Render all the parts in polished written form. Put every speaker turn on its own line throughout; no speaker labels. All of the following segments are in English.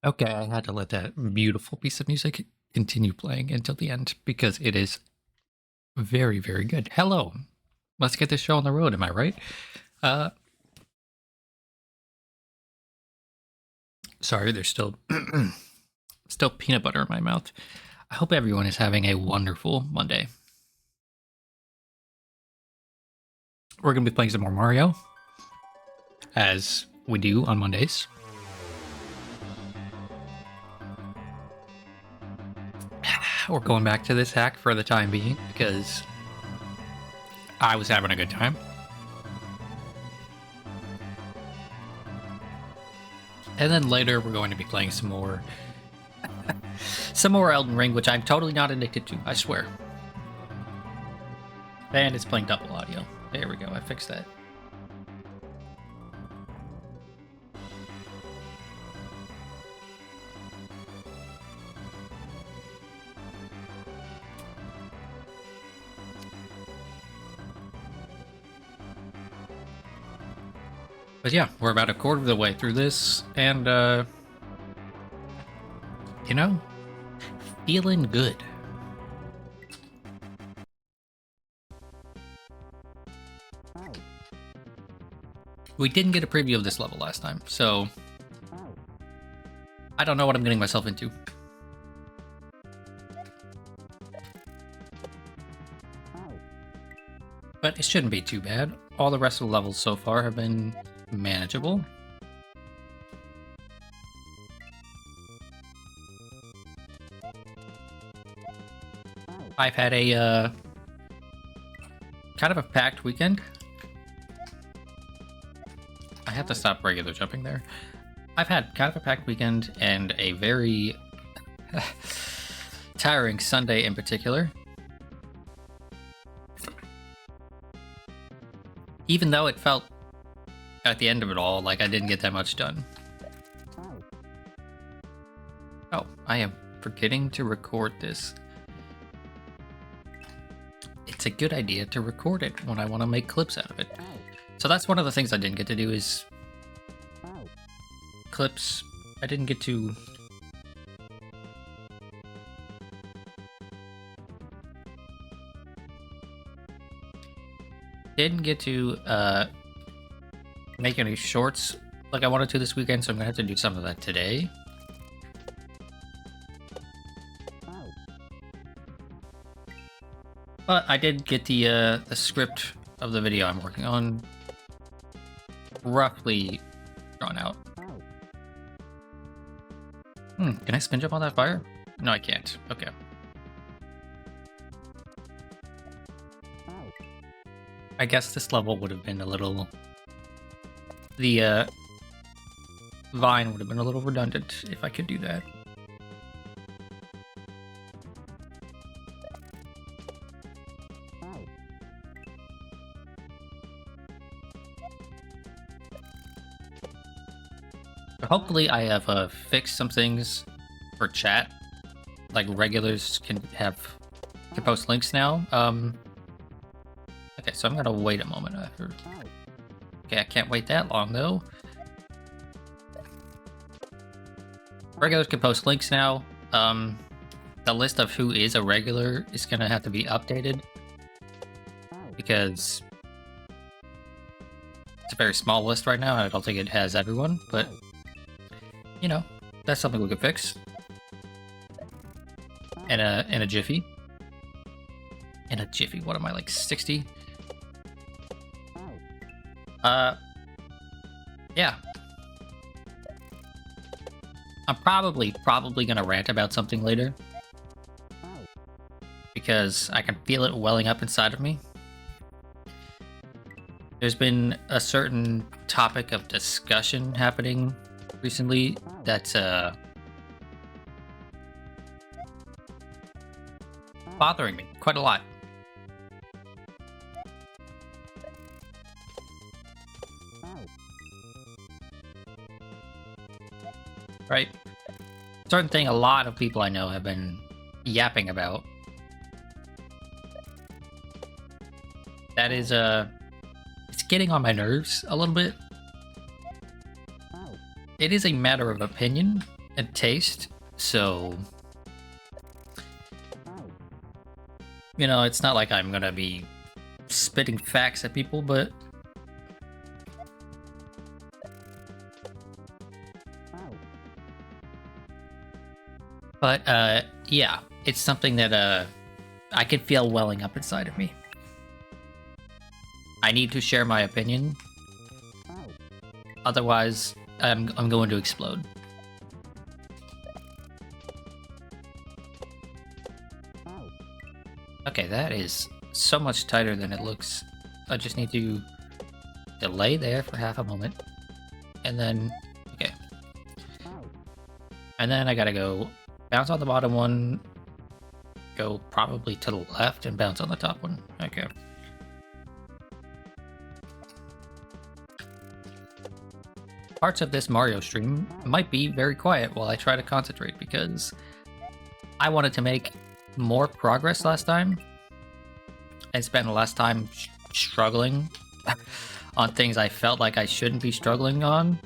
Okay, I had to let that beautiful piece of music continue playing until the end because it is very, very good. Hello. Let's get this show on the road, am I right? Uh Sorry, there's still still peanut butter in my mouth. I hope everyone is having a wonderful Monday. We're going to be playing some more Mario, as we do on Mondays. We're going back to this hack for the time being because I was having a good time. And then later we're going to be playing some more Elden Ring, which I'm totally not addicted to, I swear. And it's playing double audio. There we go, I fixed that. But yeah, we're about a quarter of the way through this, and, you know, feeling good. We didn't get a preview of this level last time, so I don't know what I'm getting myself into. But it shouldn't be too bad. All the rest of the levels so far have been manageable. I've had a kind of a packed weekend. I have to stop regular jumping there. I've had kind of a packed weekend and a very tiring Sunday in particular. Even though it felt at the end of it all like I didn't get that much done. Oh, I am forgetting to record this. It's a good idea to record it when I want to make clips out of it. So that's one of the things I didn't get to do is clips. I didn't get to make any shorts like I wanted to this weekend, so I'm gonna have to do some of that today. But I did get the script of the video I'm working on roughly drawn out. Can I spin jump on that fire? No, I can't. Okay. I guess this level would have been a little... The vine would have been a little redundant if I could do that. Hopefully I have fixed some things for chat. Like regulars can post links now. Okay, so I'm gonna wait a moment after. Okay, I can't wait that long though. Regulars can post links now. The list of who is a regular is gonna have to be updated because it's a very small list right now. I don't think it has everyone, but you know, that's something we could fix in a jiffy. In a jiffy, what am I, like 60? Yeah. I'm probably gonna rant about something later because I can feel it welling up inside of me. There's been a certain topic of discussion happening recently that's bothering me quite a lot. Right? Certain thing a lot of people I know have been yapping about. That is it's getting on my nerves a little bit. It is a matter of opinion, and taste, so you know, it's not like I'm gonna be spitting facts at people, but yeah, it's something that I can feel welling up inside of me. I need to share my opinion, otherwise I'm going to explode. Okay, that is so much tighter than it looks. I just need to delay there for half a moment, and then okay, and then I gotta go bounce on the bottom one, go probably to the left, and bounce on the top one. Okay. Parts of this Mario stream might be very quiet while I try to concentrate because I wanted to make more progress last time and spend less time struggling on things I felt like I shouldn't be struggling on.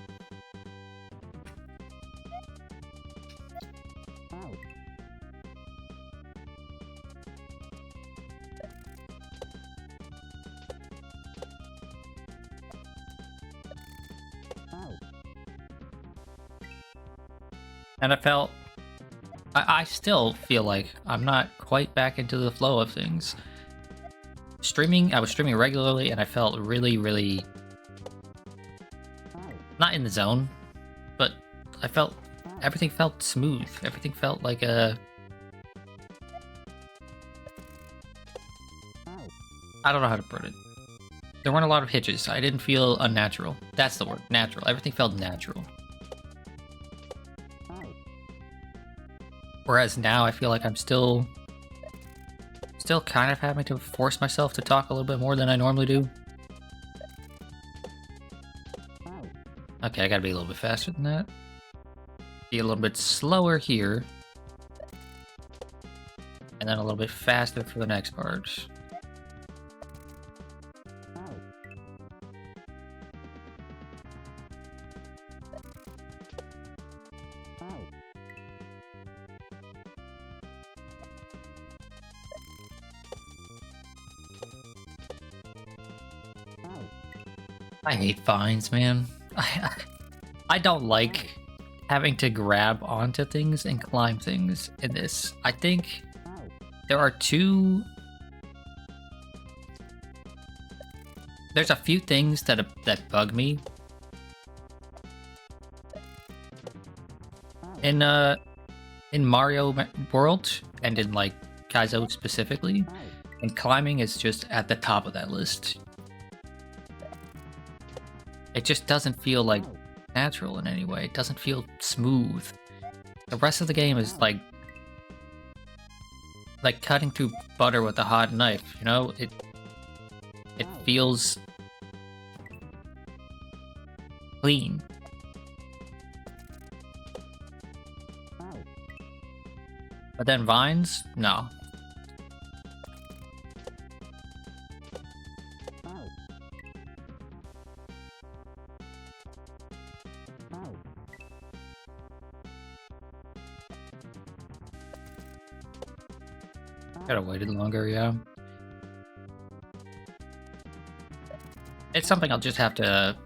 And I still feel like I'm not quite back into the flow of things. I was streaming regularly and I felt really not in the zone, but everything felt smooth. Everything felt like I don't know how to put it. There weren't a lot of hitches. I didn't feel unnatural. That's the word, natural. Everything felt natural. Whereas now I feel like I'm still kind of having to force myself to talk a little bit more than I normally do. Okay, I gotta be a little bit faster than that. Be a little bit slower here. And then a little bit faster for the next part. I hate vines, man. I don't like having to grab onto things and climb things in this. I think there are there's a few things that bug me in Mario World and in like Kaizo specifically, and climbing is just at the top of that list. It just doesn't feel like natural in any way. It doesn't feel smooth. The rest of the game is like cutting through butter with a hot knife, you know? It feels clean. But then vines? No. Could have waited longer, yeah. It's something I'll just have to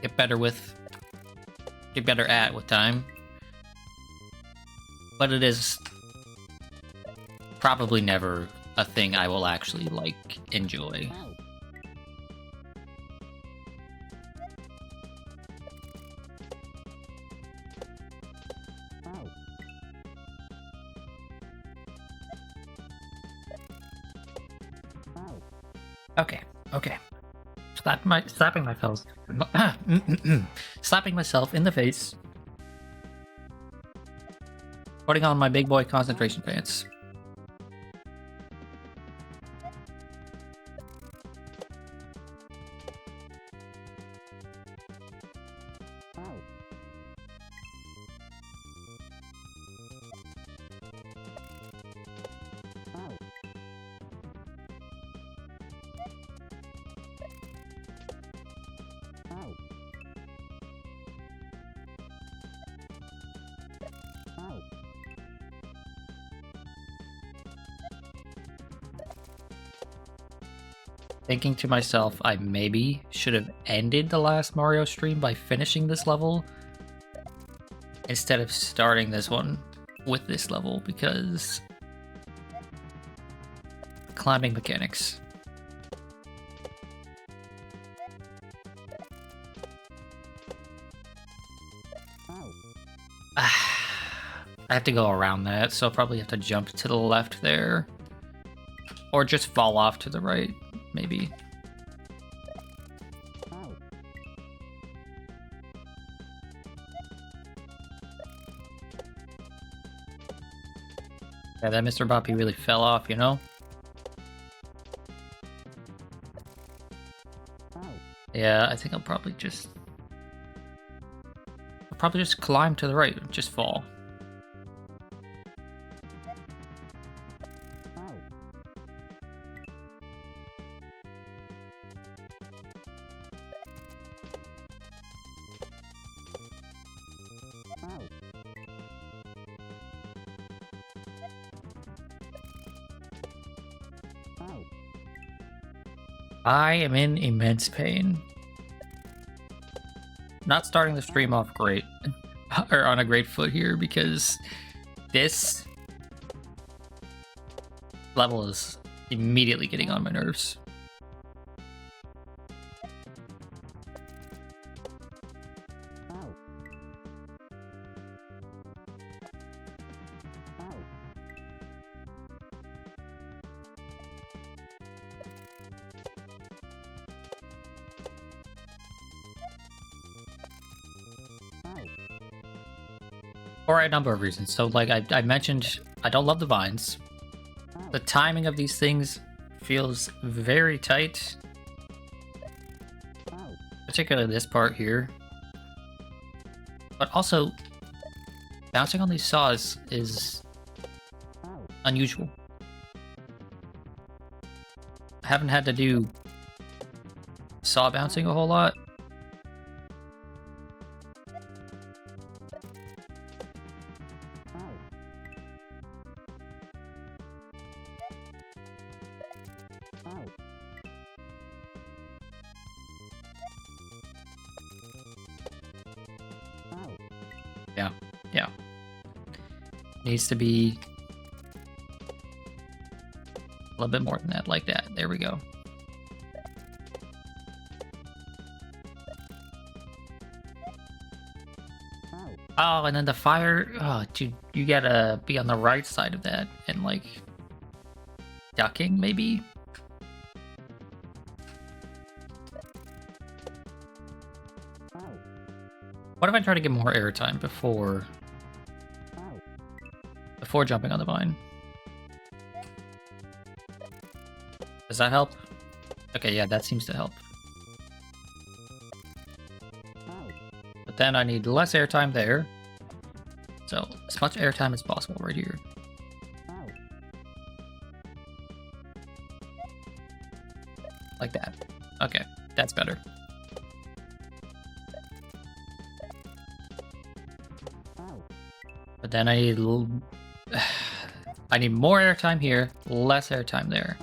get better at with time. But it is probably never a thing I will actually, like, enjoy. Okay. Slapping myself in the face. Putting on my big boy concentration pants. thinking to myself, I maybe should have ended the last Mario stream by finishing this level instead of starting this one with this level, because climbing mechanics. I have to go around that, so I'll probably have to jump to the left there. Or just fall off to the right, maybe. Yeah, that Mr. Boppy really fell off, you know? Yeah, I think I'll probably just climb to the right and just fall. I am in immense pain. Not starting the stream off great, or on a great foot here, because this level is immediately getting on my nerves. For a number of reasons. So, like I mentioned, I don't love the vines. The timing of these things feels very tight. Particularly this part here. But also, bouncing on these saws is unusual. I haven't had to do saw bouncing a whole lot. Yeah. Needs to be a little bit more than that, like that. There we go. Oh, and then the fire. Oh, dude, you gotta be on the right side of that and like ducking, maybe. What if I try to get more airtime before jumping on the vine? Does that help? Okay, yeah, that seems to help. But then I need less airtime there. So, as much airtime as possible right here. Like that. Okay, that's better. But then I need I need more airtime here, less airtime there.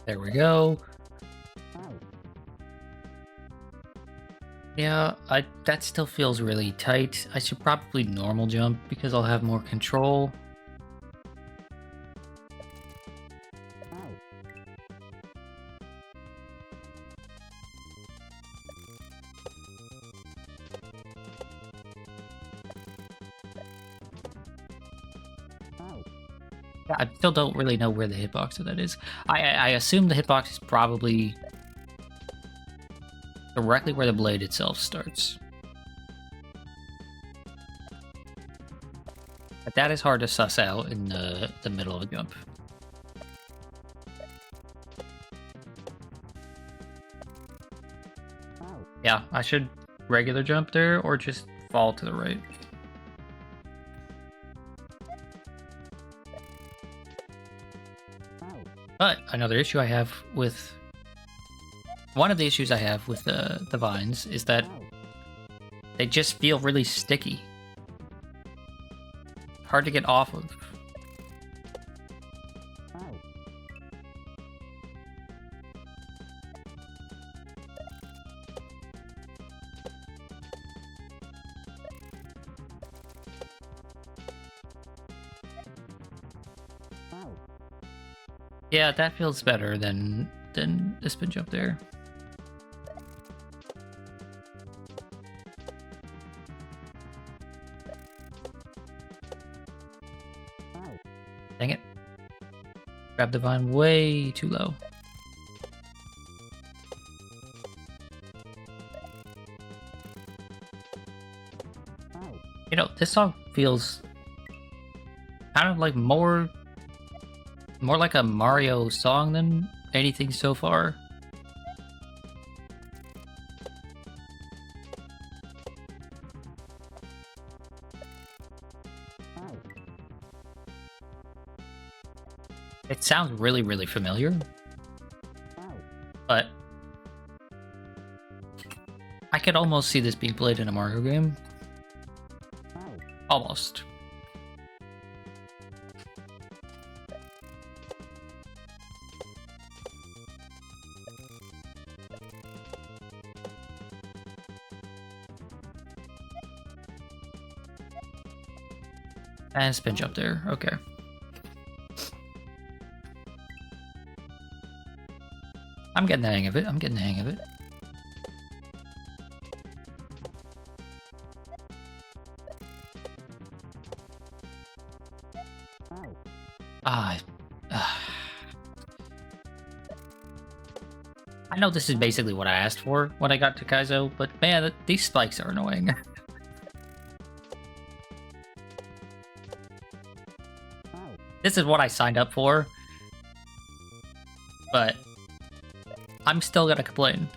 There we go. Yeah, that still feels really tight. I should probably normal jump because I'll have more control. I still don't really know where the hitbox of that is. I assume the hitbox is probably directly where the blade itself starts. But that is hard to suss out in the middle of a jump. Yeah, I should regular jump there or just fall to the right. But another issue I have with... One of the issues I have with the vines is that they just feel really sticky. Hard to get off of. Yeah, that feels better than the spin jump there. Dang it. Grab the vine way too low. You know, this song feels kind of like more like a Mario song than anything so far. It sounds really, really familiar, but I could almost see this being played in a Mario game. Almost. And spin jump there, okay. I'm getting the hang of it, I'm getting the hang of it. I know this is basically what I asked for when I got to Kaizo, but man, these spikes are annoying. This is what I signed up for, but I'm still gonna complain.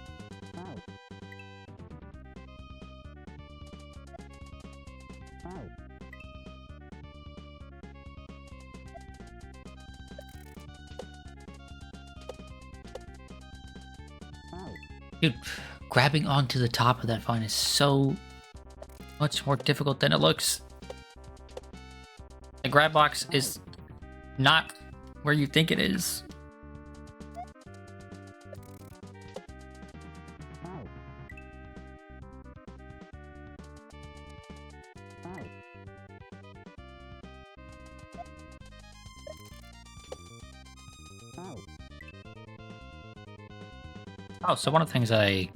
Dude, grabbing onto the top of that vine is so much more difficult than it looks. The grab box is not where you think it is. Oh, so one of the things I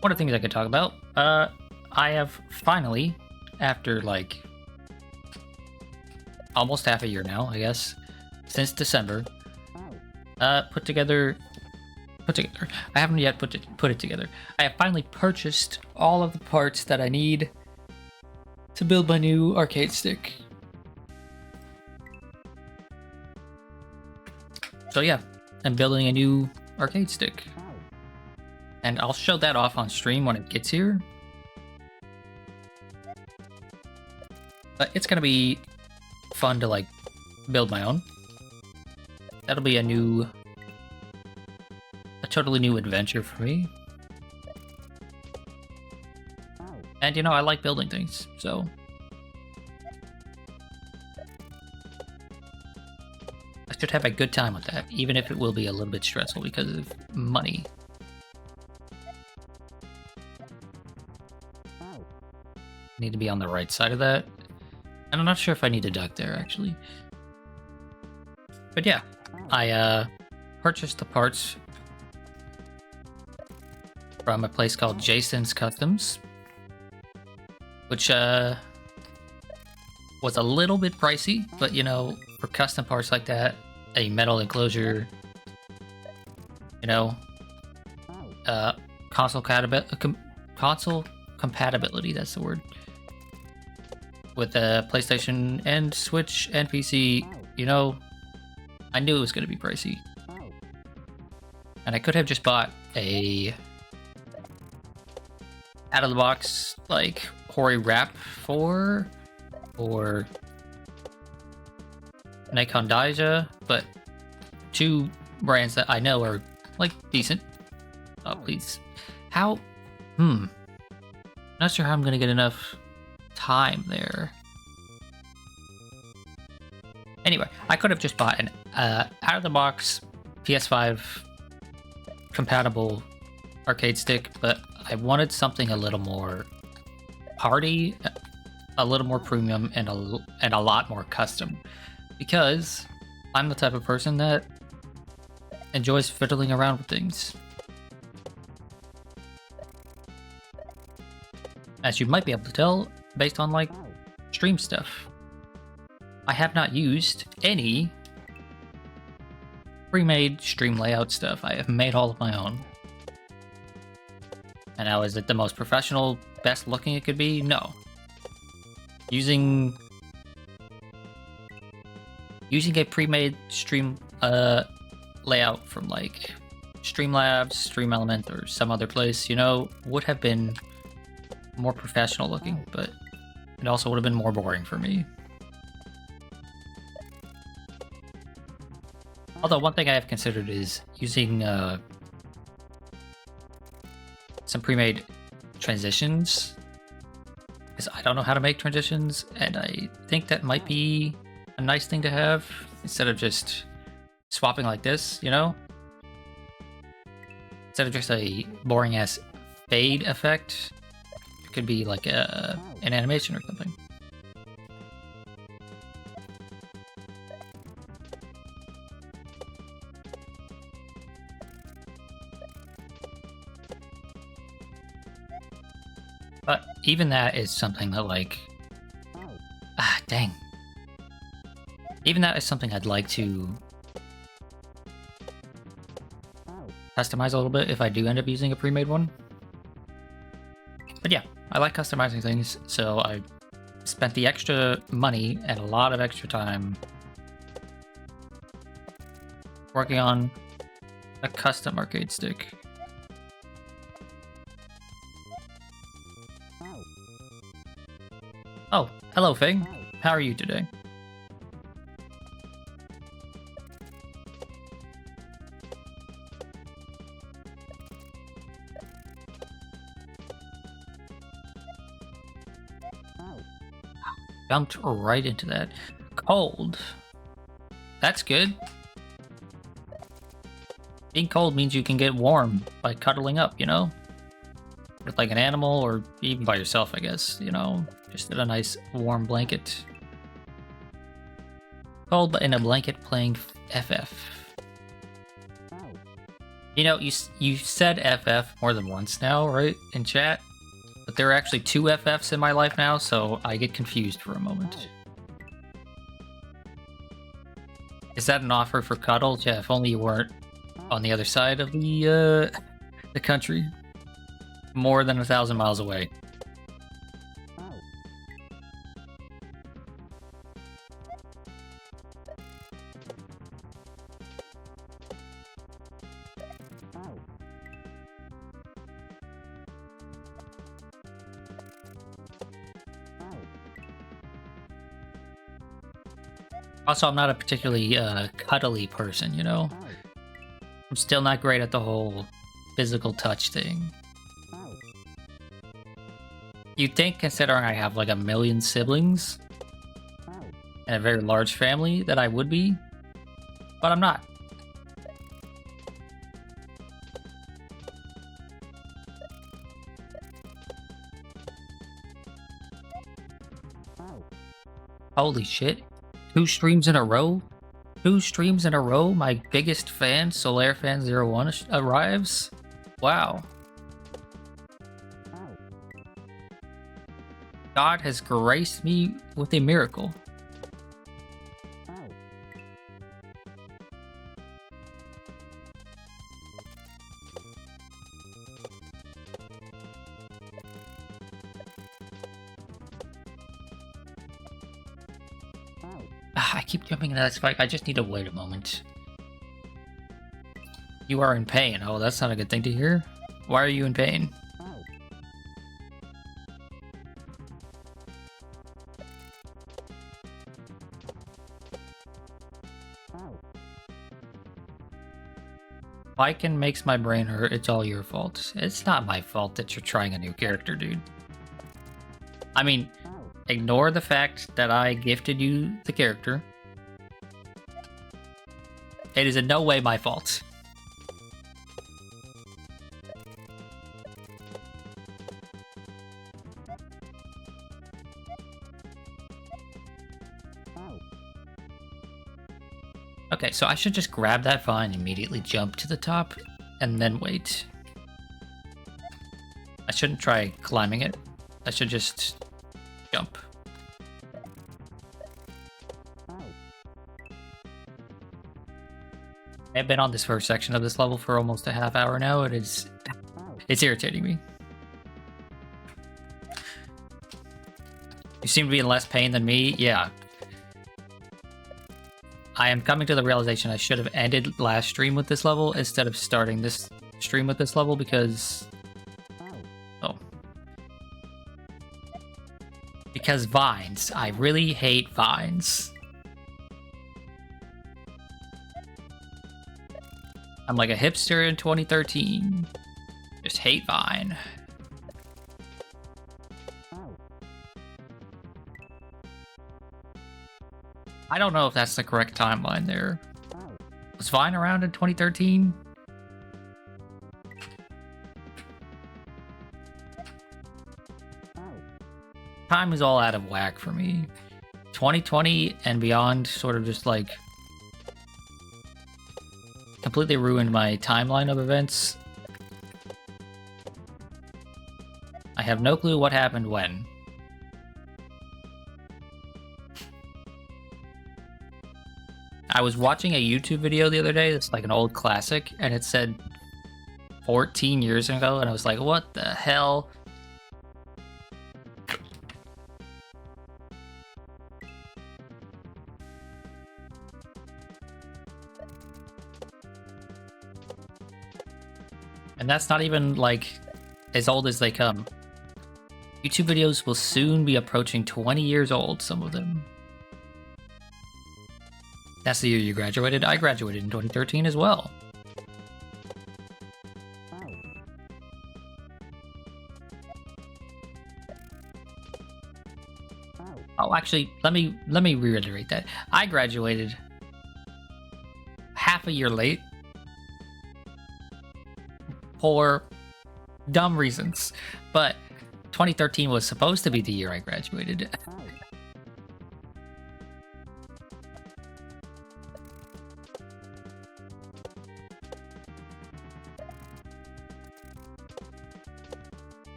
could talk about, I have finally, after like almost half a year now, I guess, since December, put together. I haven't yet put it together. I have finally purchased all of the parts that I need to build my new arcade stick. So yeah, I'm building a new arcade stick. And I'll show that off on stream when it gets here. But it's gonna be fun to like build my own. That'll be a totally new adventure for me. And you know, I like building things, so I should have a good time with that, even if it will be a little bit stressful because of money. Need to be on the right side of that. And I'm not sure if I need to duck there, actually. But yeah, I purchased the parts from a place called Jason's Customs, which was a little bit pricey, but you know, for custom parts like that, a metal enclosure, you know, console compatibility, that's the word, with the PlayStation and Switch and PC, you know, I knew it was going to be pricey. And I could have just bought a out-of-the-box, like, Hori Wrap 4 or Nikon Daija, but two brands that I know are, like, decent. Oh, please. How? Not sure how I'm gonna get enough time there. Anyway, I could have just bought an out-of-the-box PS5 compatible arcade stick, but I wanted something a little more party, a little more premium, and a lot more custom, because I'm the type of person that enjoys fiddling around with things. As you might be able to tell based on, like, stream stuff. I have not used any pre-made stream layout stuff. I have made all of my own. And now, is it the most professional, best looking it could be? No. Using a pre-made stream layout from, like, Streamlabs, Stream Element, or some other place, you know, would have been more professional looking, but it also would have been more boring for me. Although one thing I have considered is using some pre-made transitions, because I don't know how to make transitions, and I think that might be a nice thing to have instead of just swapping like this, you know? Instead of just a boring ass fade effect, it could be like an animation or something. But even that is something that, like, dang. Even that is something I'd like to customize a little bit if I do end up using a pre-made one. But yeah, I like customizing things, so I spent the extra money and a lot of extra time working on a custom arcade stick. Oh, hello, Fig. How are you today? Jumped right into that. Cold. That's good. Being cold means you can get warm by cuddling up, you know? With, like, an animal, or even by yourself, I guess, you know? Just in a nice warm blanket. Cold, but in a blanket playing FF. You know, you said FF more than once now, right? In chat? But there are actually 2 FFs in my life now, so I get confused for a moment. Is that an offer for cuddles? Yeah, if only you weren't on the other side of the country. More than 1,000 miles away. Also, I'm not a particularly cuddly person, you know? I'm still not great at the whole physical touch thing. You'd think, considering I have like 1 million siblings and a very large family, that I would be, but I'm not. Holy shit. 2 streams in a row? 2 streams in a row? My biggest fan, SolareFan01, arrives? Wow. God has graced me with a miracle. keep jumping into that spike. I just need to wait a moment. You are in pain. Oh, that's not a good thing to hear. Why are you in pain? Viken makes my brain hurt. It's all your fault. It's not my fault that you're trying a new character, dude. I mean, ignore the fact that I gifted you the character. It is in no way my fault. Okay, so I should just grab that vine, immediately jump to the top, and then wait. I shouldn't try climbing it. I should just jump. I've been on this first section of this level for almost a half hour now. It's irritating me. You seem to be in less pain than me. Yeah. I am coming to the realization I should have ended last stream with this level instead of starting this stream with this level because... Oh. Because vines. I really hate vines. I'm like a hipster in 2013. Just hate Vine. I don't know if that's the correct timeline there. Was Vine around in 2013? Time is all out of whack for me. 2020 and beyond sort of just like completely ruined my timeline of events. I have no clue what happened when. I was watching a YouTube video the other day that's like an old classic, and it said 14 years ago, and I was like, what the hell? And that's not even like as old as they come. YouTube videos will soon be approaching 20 years old, some of them. That's the year you graduated. I graduated in 2013 as well. Oh, actually, let me reiterate that. I graduated half a year late for dumb reasons, but 2013 was supposed to be the year I graduated.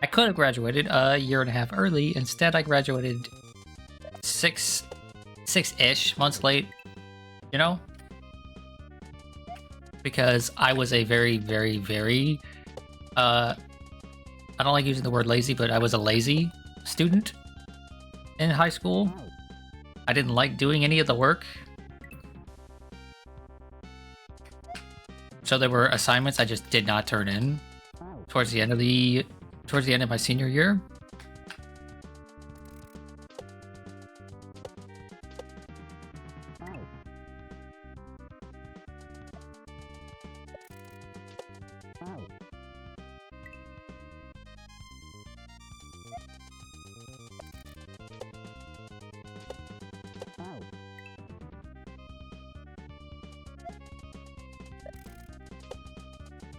I could have graduated a year and a half early. Instead, I graduated six-ish months late, you know? Because I was a very, very, very, I don't like using the word lazy, but I was a lazy student in high school. I didn't like doing any of the work. So there were assignments I just did not turn in towards the end of my senior year.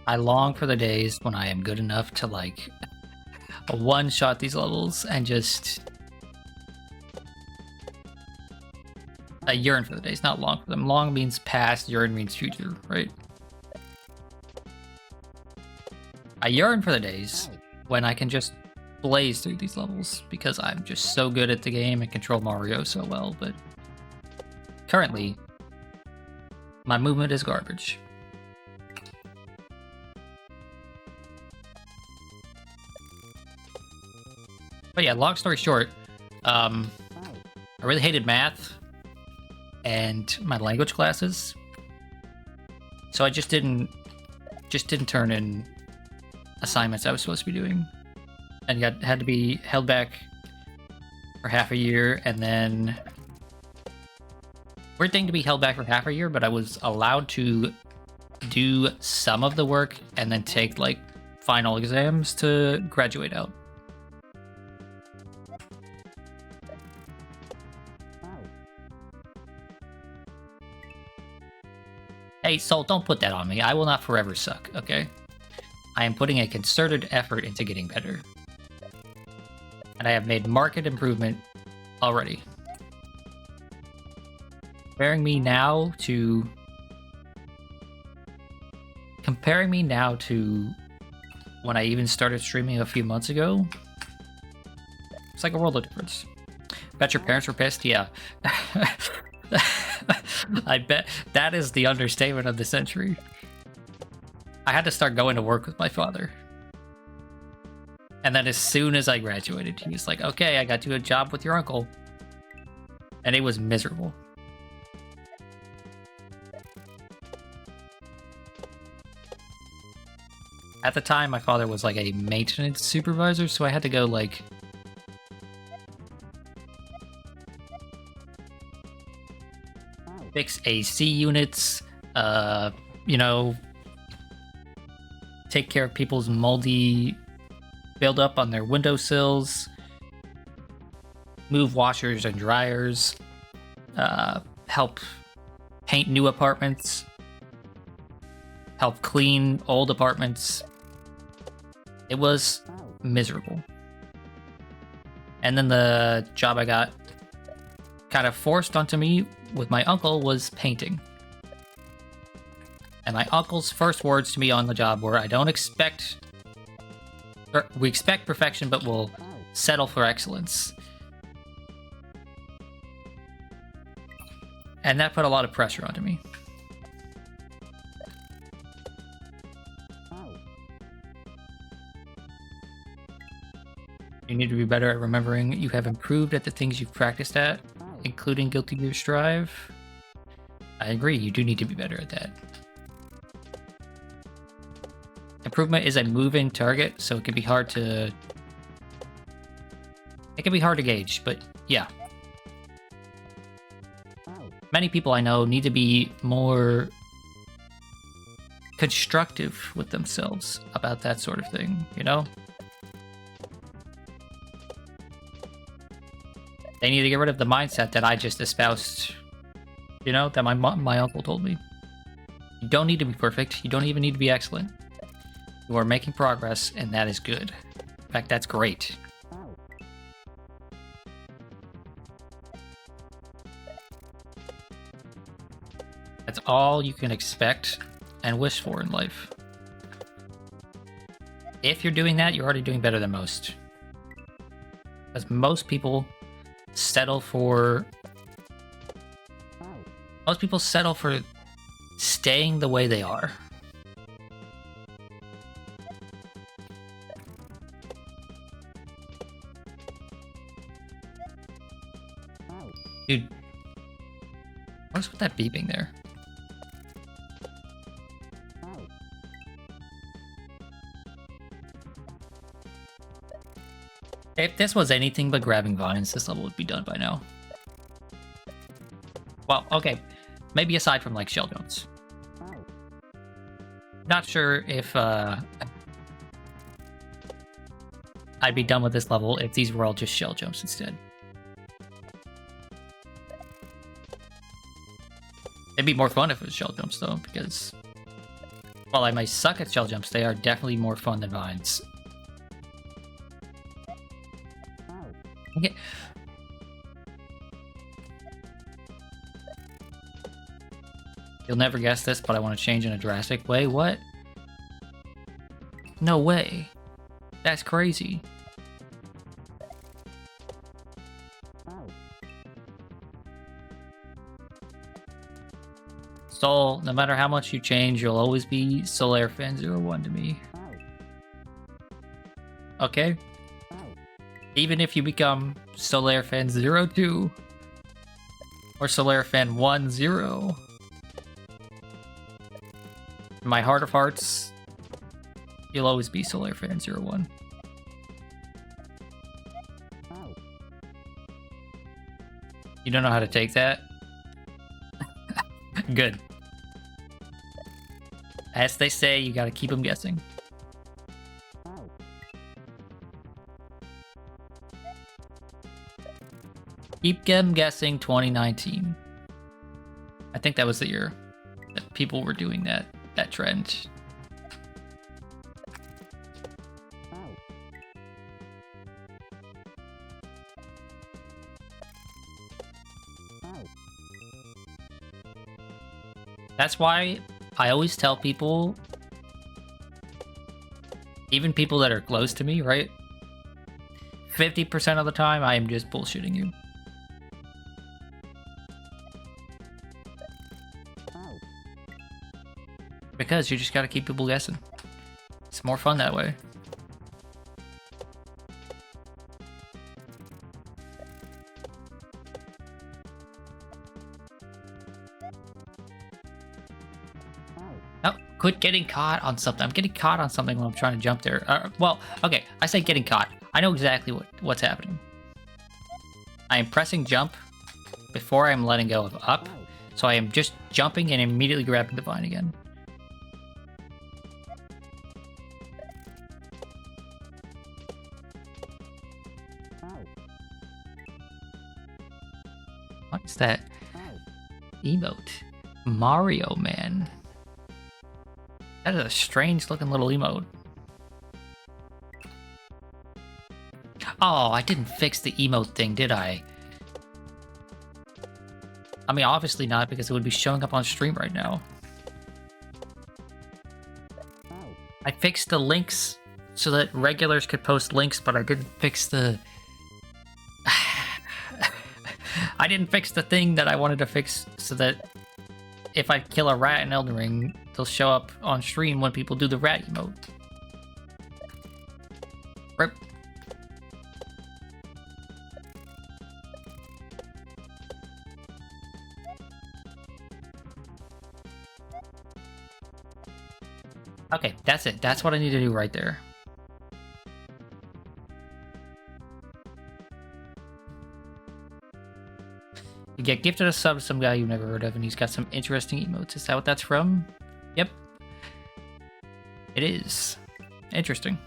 I long for the days when I am good enough to like one-shot these levels and just I yearn for the days, not long for them. Long means past, yearn means future, right? I yearn for the days when I can just blaze through these levels because I'm just so good at the game and control Mario so well, but currently my movement is garbage. But yeah, long story short, I really hated math and my language classes, so I just didn't turn in assignments I was supposed to be doing, and had to be held back for half a year. And then weird thing to be held back for half a year, but I was allowed to do some of the work and then take like final exams to graduate out. Hey, Soul, don't put that on me. I will not forever suck, okay? I am putting a concerted effort into getting better. And I have made marked improvement already. Comparing me now to when I even started streaming a few months ago, it's like a world of difference. Bet your parents were pissed? Yeah. I bet that is the understatement of the century. I had to start going to work with my father. And then as soon as I graduated, he was like, okay, I got you a job with your uncle. And it was miserable. At the time, my father was like a maintenance supervisor, so I had to go like fix AC units, you know, take care of people's moldy buildup on their windowsills, move washers and dryers, help paint new apartments, help clean old apartments. It was miserable. And then the job I got kind of forced onto me with my uncle was painting. And my uncle's first words to me on the job were, we expect perfection, but we'll settle for excellence. And that put a lot of pressure onto me. You need to be better at remembering you have improved at the things you've practiced at, including Guilty Gear Strive. I agree, you do need to be better at that. Improvement is a moving target, so it can be hard to gauge, but yeah. Many people I know need to be more constructive with themselves about that sort of thing, you know? They need to get rid of the mindset that I just espoused, you know, that my uncle told me. You don't need to be perfect. You don't even need to be excellent. You are making progress, and that is good. In fact, that's great. That's all you can expect and wish for in life. If you're doing that, you're already doing better than most. Because most people settle for staying the way they are. Dude, what's with that beeping there? If this was anything but grabbing vines, this level would be done by now. Well, okay. Maybe aside from, like, shell jumps. Not sure if, I'd be done with this level if these were all just shell jumps instead. It'd be more fun if it was shell jumps, though, because while I may suck at shell jumps, they are definitely more fun than vines. Okay. You'll never guess this, but I want to change in a drastic way. What? No way. That's crazy. Soul, no matter how much you change, you'll always be Solaire Fan 01 to me. Okay? Even if you become Solaire Fan 02 or Solaire Fan 10, in my heart of hearts, you'll always be Solaire Fan 01. You don't know how to take that? Good. As they say, you gotta keep them guessing. Keep them guessing 2019. I think that was the year that people were doing that trend. That's why I always tell people, even people that are close to me, right? 50% of the time, I am just bullshitting you. Because you just gotta keep people guessing. It's more fun that way. Oh, quit getting caught on something. I'm getting caught on something when I'm trying to jump there. Well, okay, I say getting caught. I know exactly what's happening. I am pressing jump before I'm letting go of up. So I am just jumping and immediately grabbing the vine again. What's that emote? Mario Man. That is a strange looking little emote. Oh, I didn't fix the emote thing, did I? I mean, obviously not, because it would be showing up on stream right now. I fixed the links so that regulars could post links, but I didn't fix the... I didn't fix the thing that I wanted to fix so that if I kill a rat in Elden Ring, they'll show up on stream when people do the rat emote. Rip. Okay, that's it. That's what I need to do right there. You get gifted a sub to some guy you've never heard of, and he's got some interesting emotes. Is that what that's from? Yep. It is. Interesting.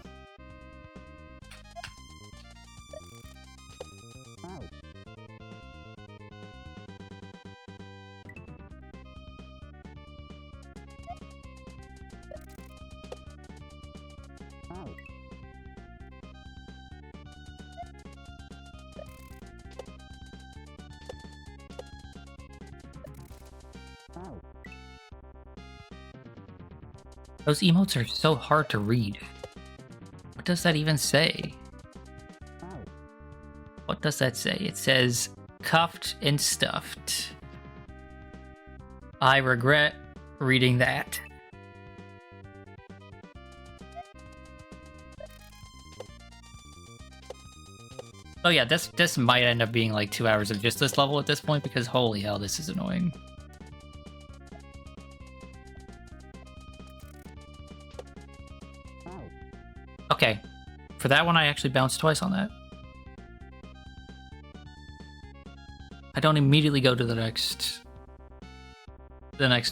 Those emotes are so hard to read. What does that even say? What does that say? It says, cuffed and stuffed. I regret reading that. Oh yeah, this might end up being like 2 hours of just this level at this point, because holy hell, this is annoying. Okay, for that one I actually bounced twice on that. I don't immediately go to the next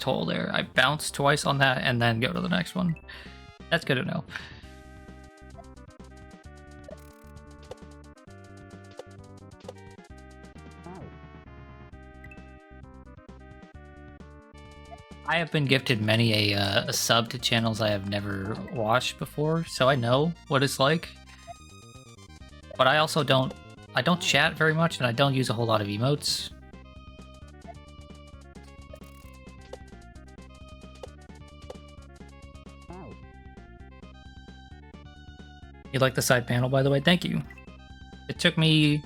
hole there. I bounce twice on that and then go to the next one. That's good to know. I have been gifted many a sub to channels I have never watched before, so I know what it's like. But I also don't chat very much, and I don't use a whole lot of emotes. You like the side panel, by the way? Thank you. It took me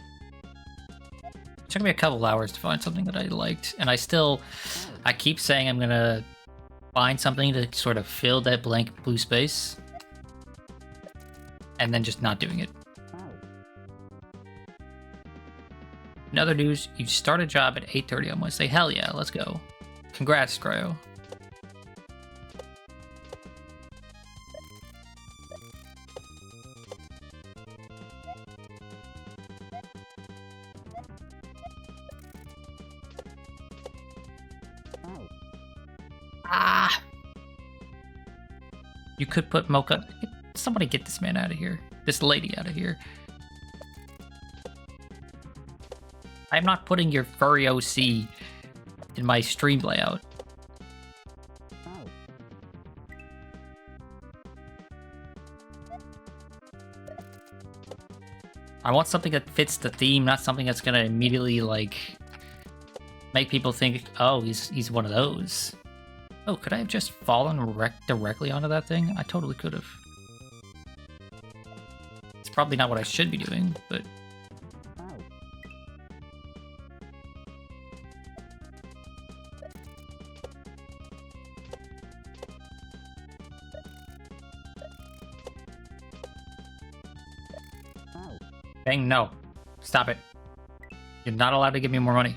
a couple hours to find something that I liked, and I keep saying I'm gonna find something to sort of fill that blank blue space, and then just not doing it. In other news, you start a job at 8:30 on Wednesday. Hell yeah, let's go. Congrats, Cryo. Ah! You could put Mocha... Somebody get this man out of here. This lady out of here. I'm not putting your furry OC in my stream layout. I want something that fits the theme, not something that's gonna immediately, like, make people think, oh, he's one of those. Oh, could I have just fallen directly onto that thing? I totally could have. It's probably not what I should be doing, but... Dang, no. Stop it. You're not allowed to give me more money.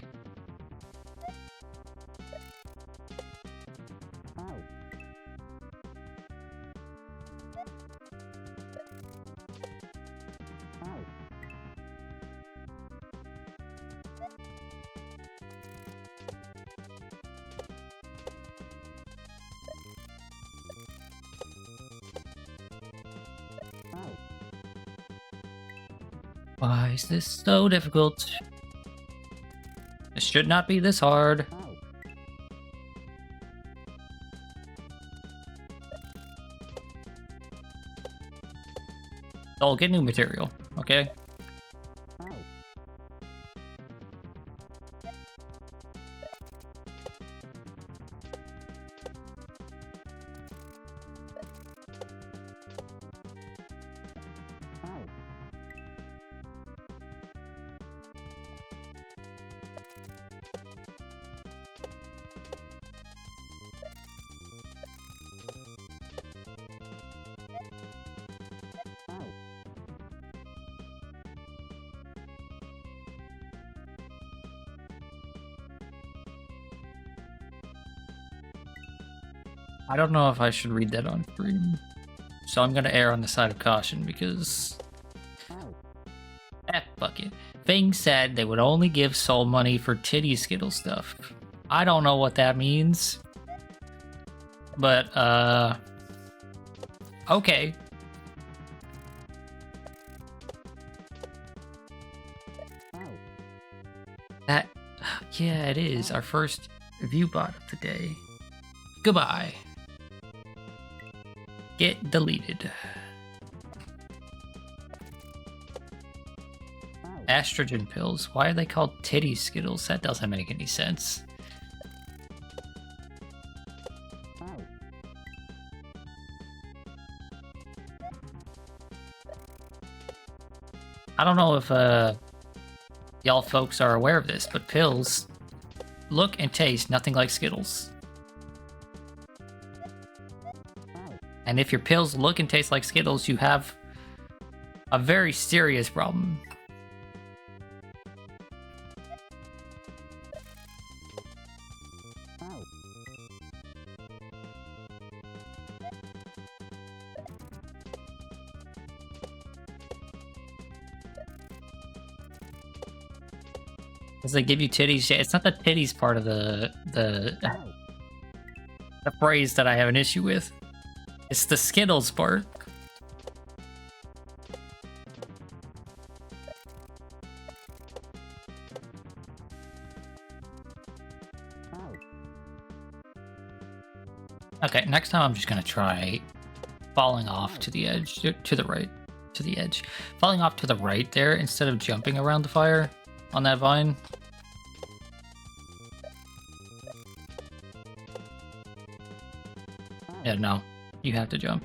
Why is this so difficult? This should not be this hard. I'll get new material, okay? I don't know if I should read that on stream, so I'm gonna err on the side of caution because... fuck it. Fang said they would only give Soul money for titty skittle stuff. I don't know what that means. But, okay. That... Yeah, it is our first VOD of the day. Goodbye. Get deleted. Estrogen pills. Why are they called titty skittles? That doesn't make any sense. I don't know if y'all folks are aware of this, but pills look and taste nothing like Skittles. And if your pills look and taste like Skittles, you have a very serious problem. Because they give you titties. It's not the titties part of the phrase that I have an issue with. It's the Skittles part. Okay, next time I'm just gonna try falling off to the edge, to the right, to the edge. Falling off to the right there instead of jumping around the fire on that vine. Yeah, no. You have to jump.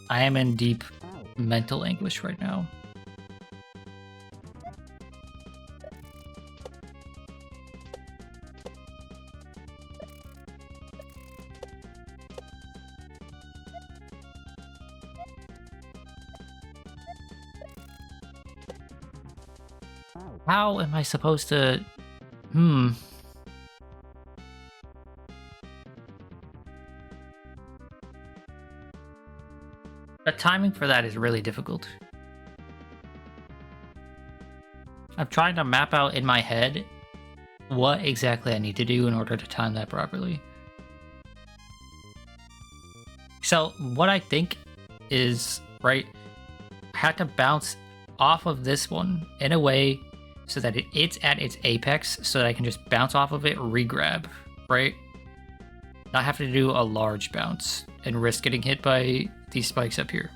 I am in deep mental anguish right now. How am I supposed to... The timing for that is really difficult. I'm trying to map out in my head what exactly I need to do in order to time that properly. So what I think is, right, I have to bounce off of this one in a way so that it's at its apex, so that I can just bounce off of it, re-grab, right? Not have to do a large bounce and risk getting hit by these spikes up here.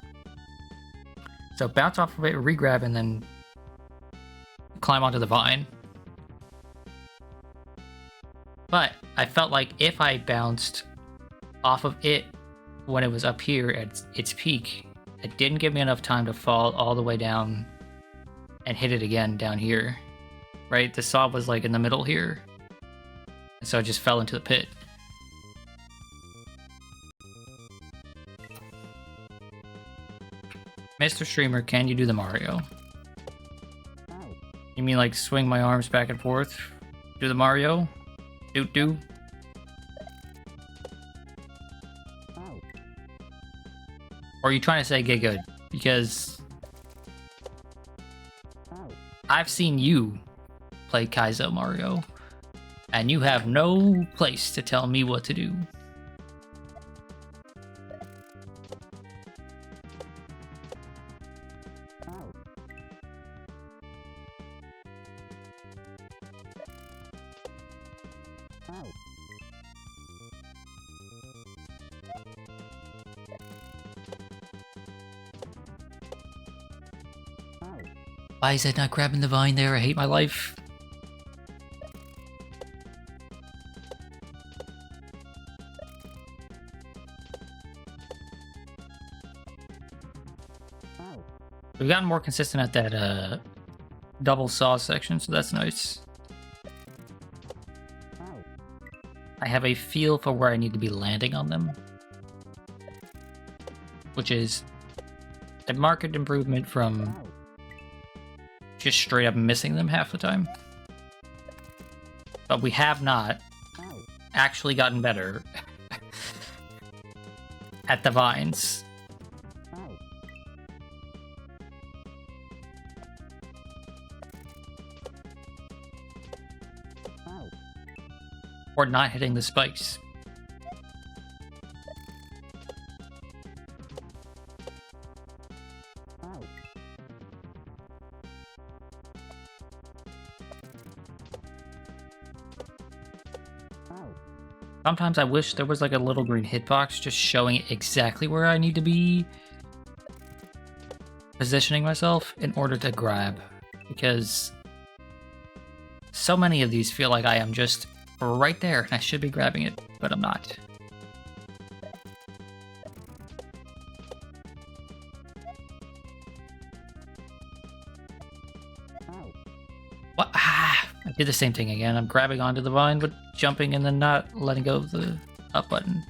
So bounce off of it, re-grab, and then climb onto the vine. But I felt like if I bounced off of it when it was up here at its peak, it didn't give me enough time to fall all the way down and hit it again down here, right? The saw was like in the middle here, and so I just fell into the pit. Mr. Streamer, can you do the Mario? You mean like swing my arms back and forth? Do the Mario? Do. Or are you trying to say get good? Because I've seen you play Kaizo Mario, and you have no place to tell me what to do. Why is that not grabbing the vine there? I hate my life. We've gotten more consistent at that double saw section, so that's nice. I have a feel for where I need to be landing on them, which is a marked improvement from just straight up missing them half the time. But we have not actually gotten better at the vines. Or not hitting the spikes. Sometimes I wish there was like a little green hitbox just showing exactly where I need to be positioning myself in order to grab, because so many of these feel like I am just right there and I should be grabbing it, but I'm not. What? I did the same thing again. I'm grabbing onto the vine, but jumping and then not letting go of the up button.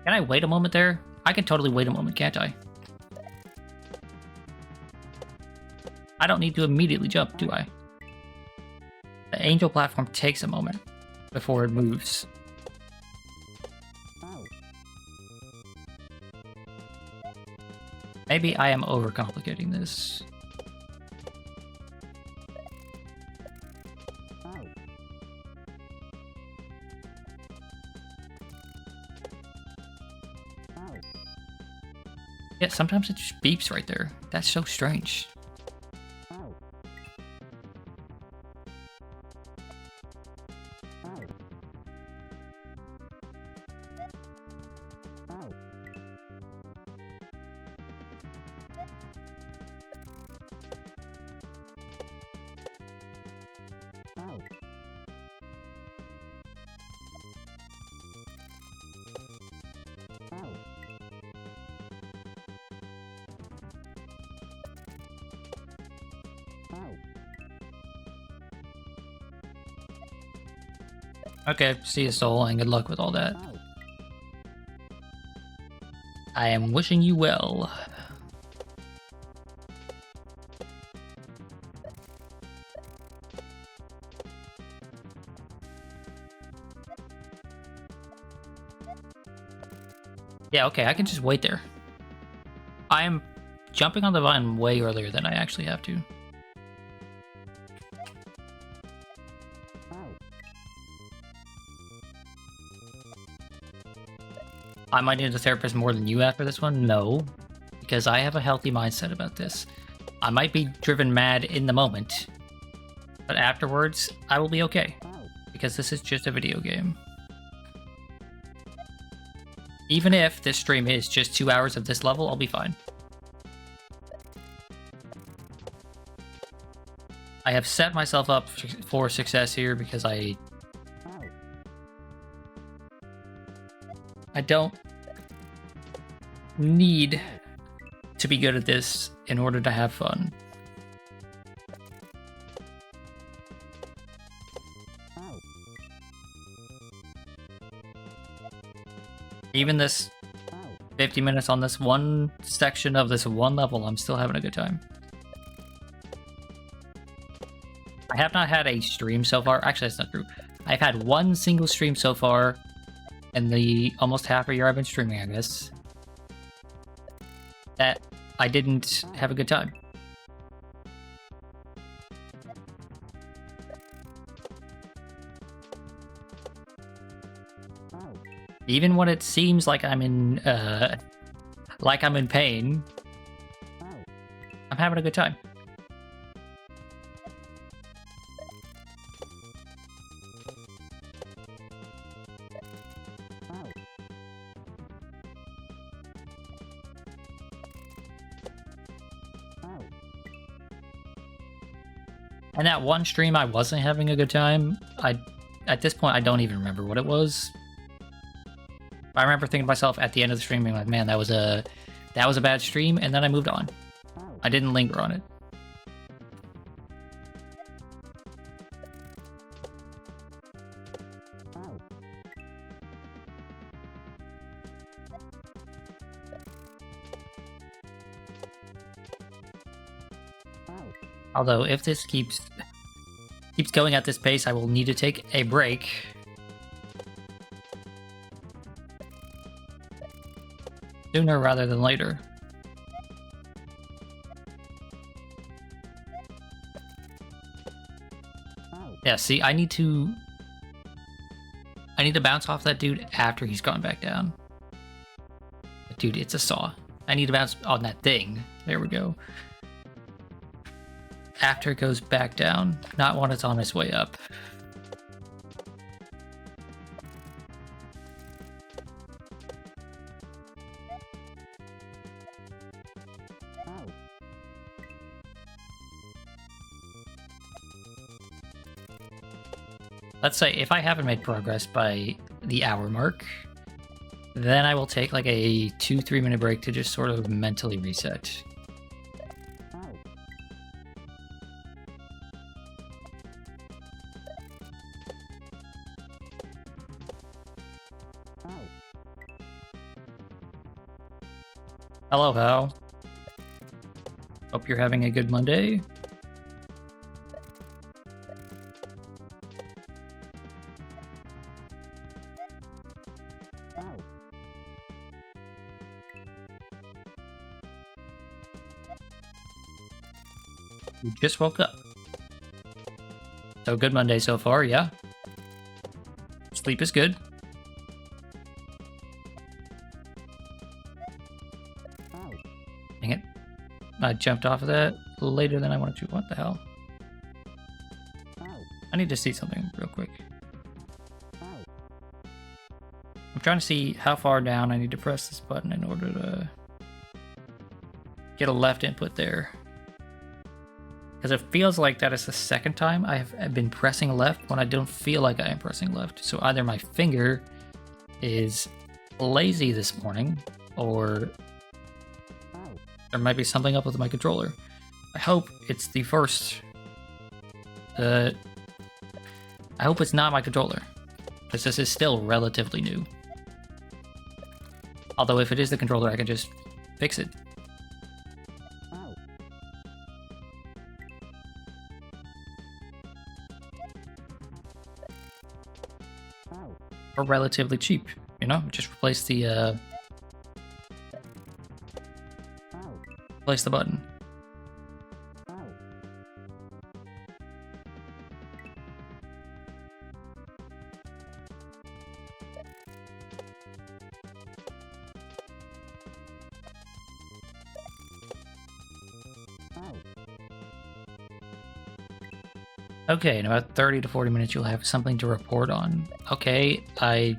Can I wait a moment there? I can totally wait a moment, can't I? I don't need to immediately jump, do I? The angel platform takes a moment before it moves. Maybe I am overcomplicating this. Yeah, sometimes it just beeps right there. That's so strange. Okay, see you, Soul, and good luck with all that. I am wishing you well. Yeah, okay, I can just wait there. I am jumping on the vine way earlier than I actually have to. I might need a therapist more than you after this one? No, because I have a healthy mindset about this. I might be driven mad in the moment, but afterwards, I will be okay, because this is just a video game. Even if this stream is just 2 hours of this level, I'll be fine. I have set myself up for success here because I don't need to be good at this in order to have fun. Even this 50 minutes on this one section of this one level, I'm still having a good time. I have not had a stream so far. Actually, that's not true. I've had one single stream so far in the almost half a year I've been streaming, I guess, that I didn't have a good time. Even when it seems like I'm in pain, I'm having a good time. And that one stream I wasn't having a good time, at this point I don't even remember what it was. I remember thinking to myself at the end of the stream being like, man, that was a bad stream, and then I moved on. I didn't linger on it. Although, if this keeps going at this pace, I will need to take a break. Sooner rather than later. Yeah, see, I need to bounce off that dude after he's gone back down. Dude, it's a saw. I need to bounce on that thing. There we go. After it goes back down, not when it's on its way up. Let's say if I haven't made progress by the hour mark, then I will take like a 2-3 minute break to just sort of mentally reset. Hello, Hal. Hope you're having a good Monday. You just woke up. So good Monday so far, yeah? Sleep is good. Dang it. I jumped off of that later than I wanted to. What the hell? I need to see something real quick. I'm trying to see how far down I need to press this button in order to get a left input there. Because it feels like that is the second time I've been pressing left when I don't feel like I am pressing left. So either my finger is lazy this morning, or there might be something up with my controller. I hope it's the first. I hope it's not my controller. because this is still relatively new. Although if it is the controller, I can just fix it. Or relatively cheap, you know? Just replace the button. Okay, in about 30 to 40 minutes you'll have something to report on. Okay, I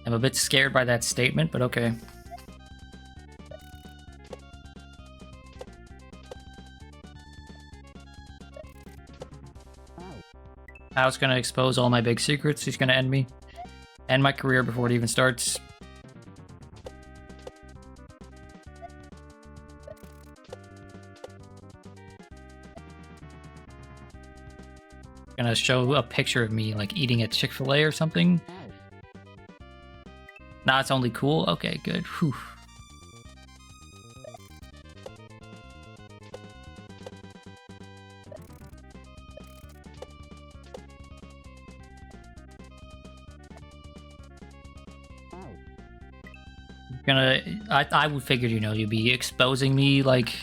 am a bit scared by that statement, but okay. Hal's gonna expose all my big secrets. He's gonna end me. End my career before it even starts. Gonna show a picture of me like eating at Chick-fil-A or something. Nah, it's only cool. Okay, good. Whew. I would figure, you know, you'd be exposing me like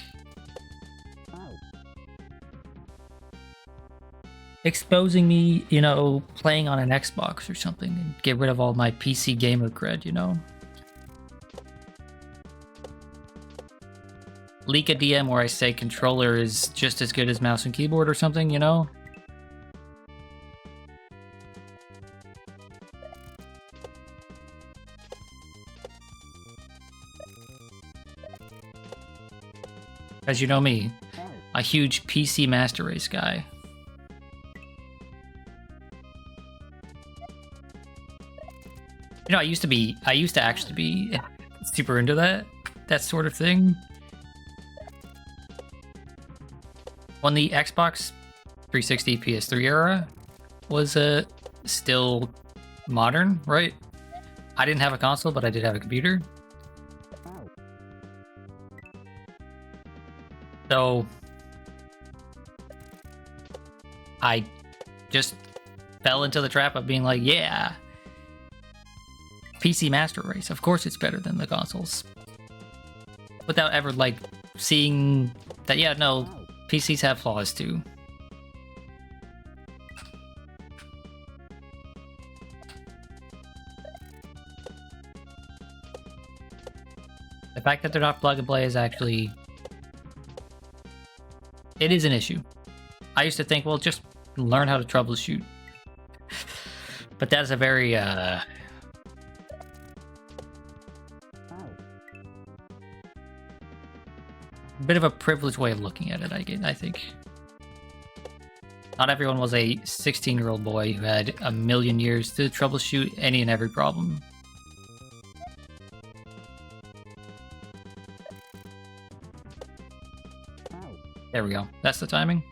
you know, playing on an Xbox or something and get rid of all my PC gamer cred, you know? Leak a DM where I say controller is just as good as mouse and keyboard or something, you know? As you know me, a huge PC Master Race guy. You know, I used to actually be super into that sort of thing. When the Xbox 360 PS3 era was still modern, right? I didn't have a console, but I did have a computer. So I just fell into the trap of being like, yeah, PC Master Race, of course it's better than the consoles. Without ever, like, seeing that, yeah, no, PCs have flaws too. The fact that they're not plug and play is actually... it is an issue. I used to think, well, just learn how to troubleshoot. But that's a very, bit of a privileged way of looking at it, I think. Not everyone was a 16-year-old boy who had a million years to troubleshoot any and every problem. There we go. That's the timing.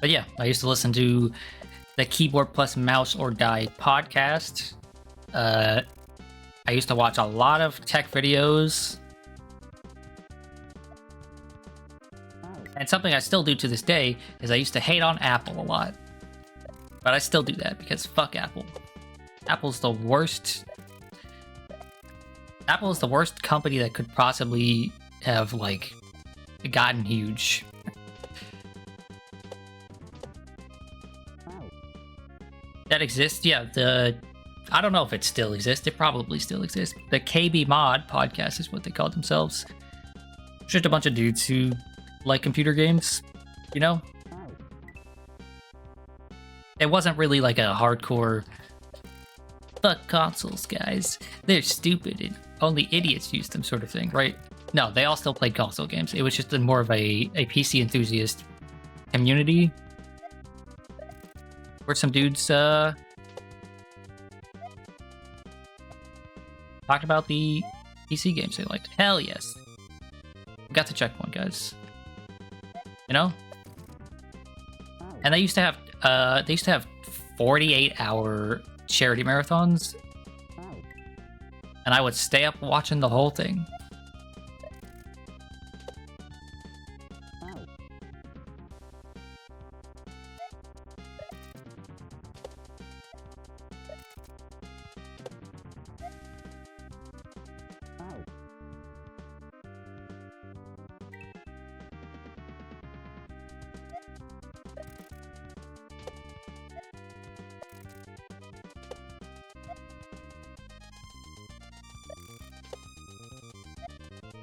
But yeah, I used to listen to the Keyboard Plus Mouse or Die podcast. I used to watch a lot of tech videos. And something I still do to this day is I used to hate on Apple a lot. But I still do that because fuck Apple. Apple's the worst. Apple is the worst company that could possibly have, like, gotten huge. That exists, yeah. I don't know if it still exists. It probably still exists. The KB Mod podcast is what they call themselves. Just a bunch of dudes who like computer games, you know? It wasn't really like a hardcore fuck consoles, guys. They're stupid and only idiots use them sort of thing, right? No, they all still played console games. It was just more of a PC enthusiast community. Where some dudes talked about the PC games they liked. Hell yes. We got the checkpoint, guys. You know? And they used to have 48-hour charity marathons. And I would stay up watching the whole thing.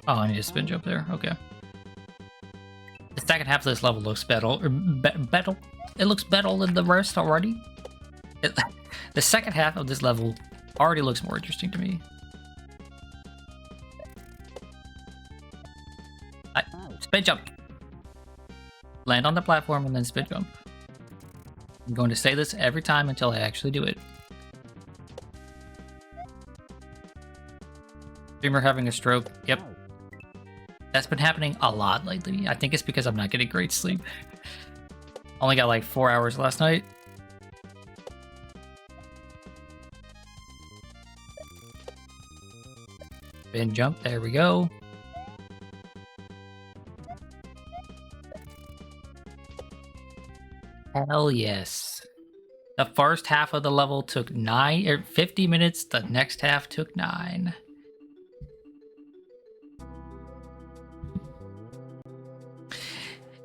Oh, I need a spin jump there. Okay. The second half of this level looks better. It looks better than the rest already. The second half of this level already looks more interesting to me. Spin jump. Land on the platform and then spin jump. I'm going to say this every time until I actually do it. Streamer having a stroke. Yep. That's been happening a lot lately. I think it's because I'm not getting great sleep. Only got like 4 hours last night. Spin jump. There we go. Hell yes. The first half of the level took 50 minutes. The next half took 9.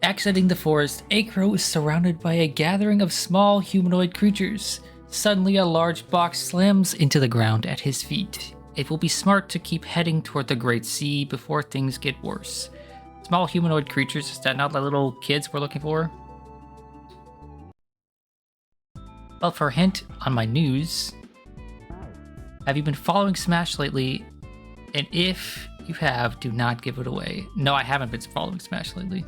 Exiting the forest, Eikro is surrounded by a gathering of small humanoid creatures. Suddenly, a large box slams into the ground at his feet. It will be smart to keep heading toward the Great Sea before things get worse. Small humanoid creatures, is that not the little kids we're looking for? Well, for a hint on my news, have you been following Smash lately? And if you have, do not give it away. No, I haven't been following Smash lately.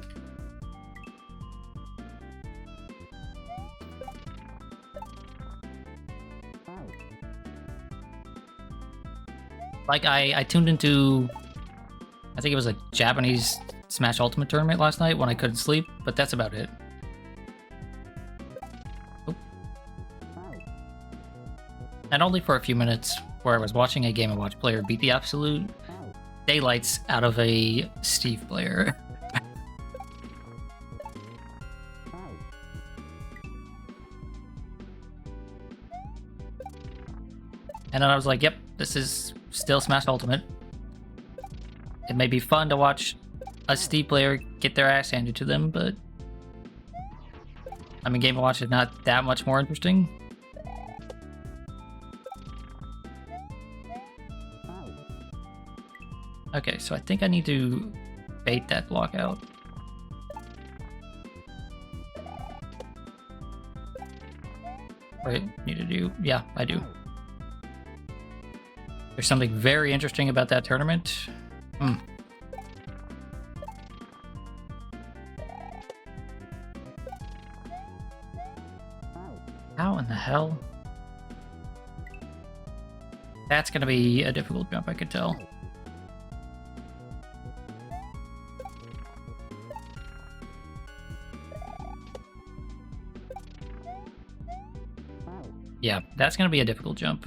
Like, I tuned into, I think it was a Japanese Smash Ultimate tournament last night when I couldn't sleep, but that's about it. Oop. And only for a few minutes, where I was watching a Game & Watch player beat the absolute daylights out of a Steve player. And then I was like, yep, this is still Smash Ultimate. It may be fun to watch a Steve player get their ass handed to them, but I mean, Game & Watch is not that much more interesting. Okay, so I think I need to bait that block out. Right, need to do, yeah, I do. There's something very interesting about that tournament. How in the hell? That's gonna be a difficult jump, I could tell. Yeah, that's gonna be a difficult jump.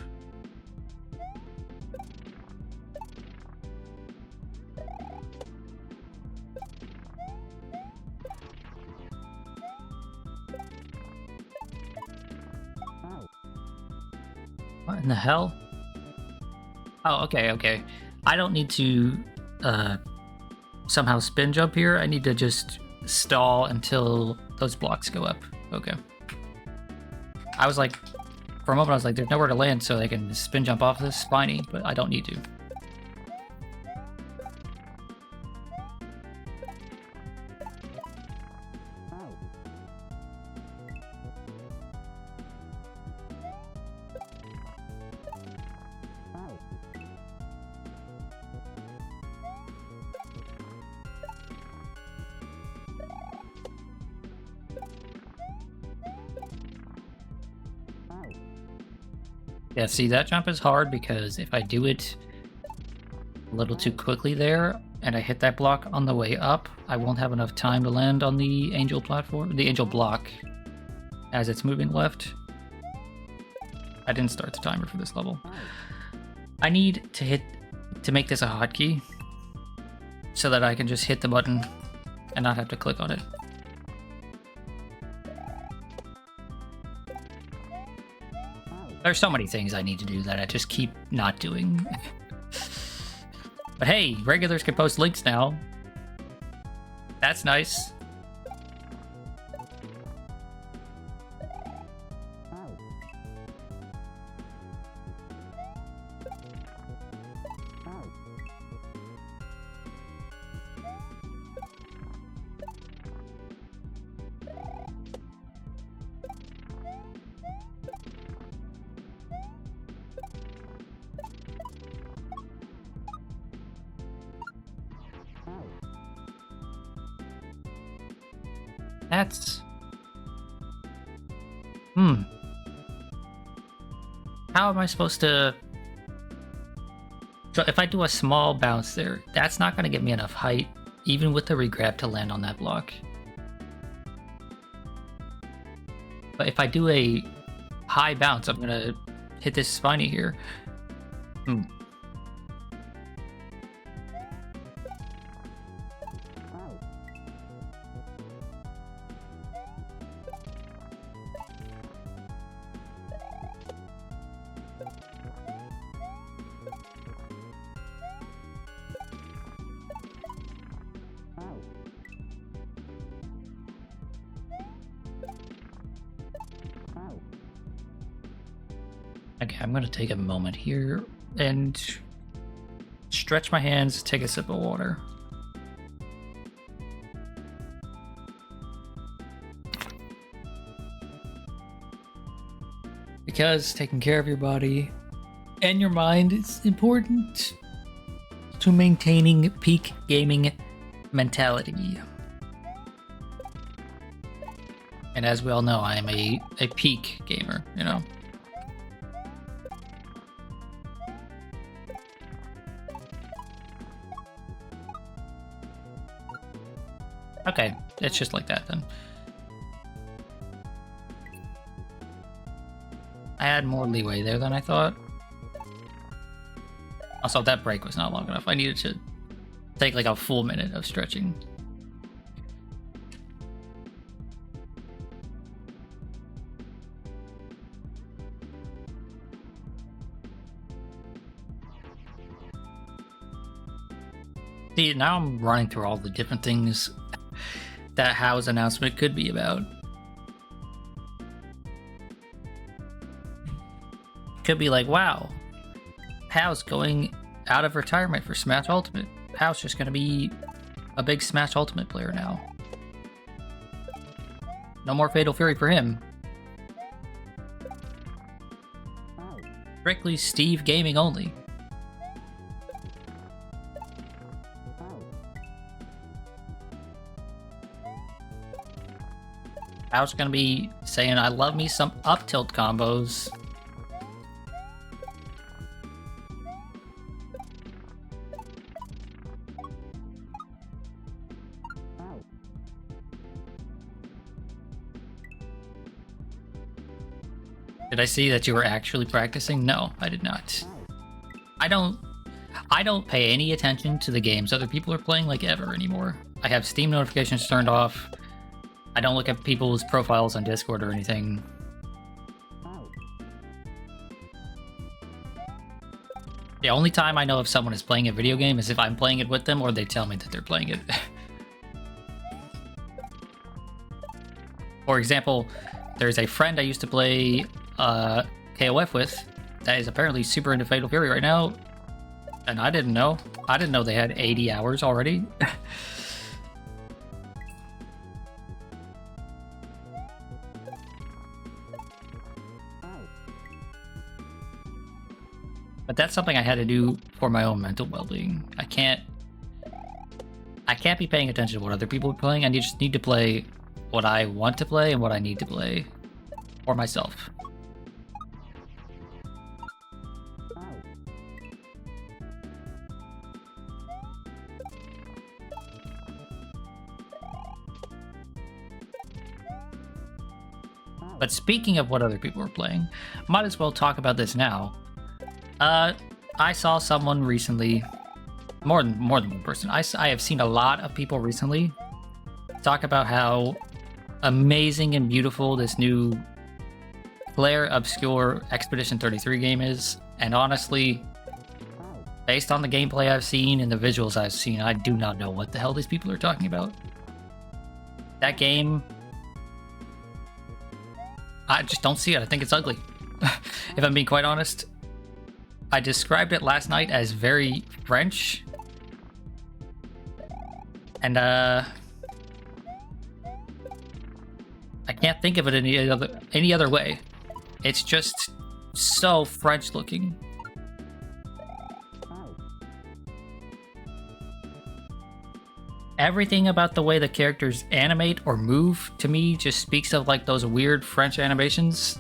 What in the hell? Oh, okay. I don't need to somehow spin jump here. I need to just stall until those blocks go up. Okay. I was like, for a moment I was like, there's nowhere to land so they can spin jump off this spiny, but I don't need to. Yeah, see, that jump is hard because if I do it a little too quickly there, and I hit that block on the way up, I won't have enough time to land on the angel platform, the angel block, as it's moving left. I didn't start the timer for this level. I need to make this a hotkey so that I can just hit the button and not have to click on it. There's so many things I need to do that I just keep not doing. But hey, regulars can post links now. That's nice. That's... How am I supposed to... So if I do a small bounce there, that's not going to get me enough height, even with the regrab, to land on that block. But if I do a high bounce, I'm going to hit this spiny here. Okay, I'm going to take a moment here and stretch my hands, take a sip of water. Because taking care of your body and your mind is important to maintaining peak gaming mentality. And as we all know, I am a peak gamer, you know? Okay, it's just like that then. I had more leeway there than I thought. Also, that break was not long enough. I needed to take like a full minute of stretching. See, now I'm running through all the different things that Hao's announcement could be about. Could be like, wow, Hao's going out of retirement for Smash Ultimate. Hao's just going to be a big Smash Ultimate player now. No more Fatal Fury for him. Strictly Steve Gaming only. I was gonna be saying I love me some up tilt combos. Did I see that you were actually practicing? No, I did not. I don't pay any attention to the games other people are playing like ever anymore. I have Steam notifications turned off. I don't look at people's profiles on Discord or anything. The only time I know if someone is playing a video game is if I'm playing it with them or they tell me that they're playing it. For example, there's a friend I used to play KOF with that is apparently super into Fatal Fury right now, and I didn't know. I didn't know they had 80 hours already. But that's something I had to do for my own mental well-being. I can't be paying attention to what other people are playing. I just need to play what I want to play and what I need to play for myself. But speaking of what other people are playing, might as well talk about this now. I saw someone recently, more than one person. I have seen a lot of people recently talk about how amazing and beautiful this new Claire Obscure Expedition 33 game is. And honestly, based on the gameplay I've seen and the visuals I've seen, I do not know what the hell these people are talking about. That game, I just don't see it. I think it's ugly. If I'm being quite honest. I described it last night as very French. And I can't think of it any other way. It's just so French looking. Everything about the way the characters animate or move to me just speaks of like those weird French animations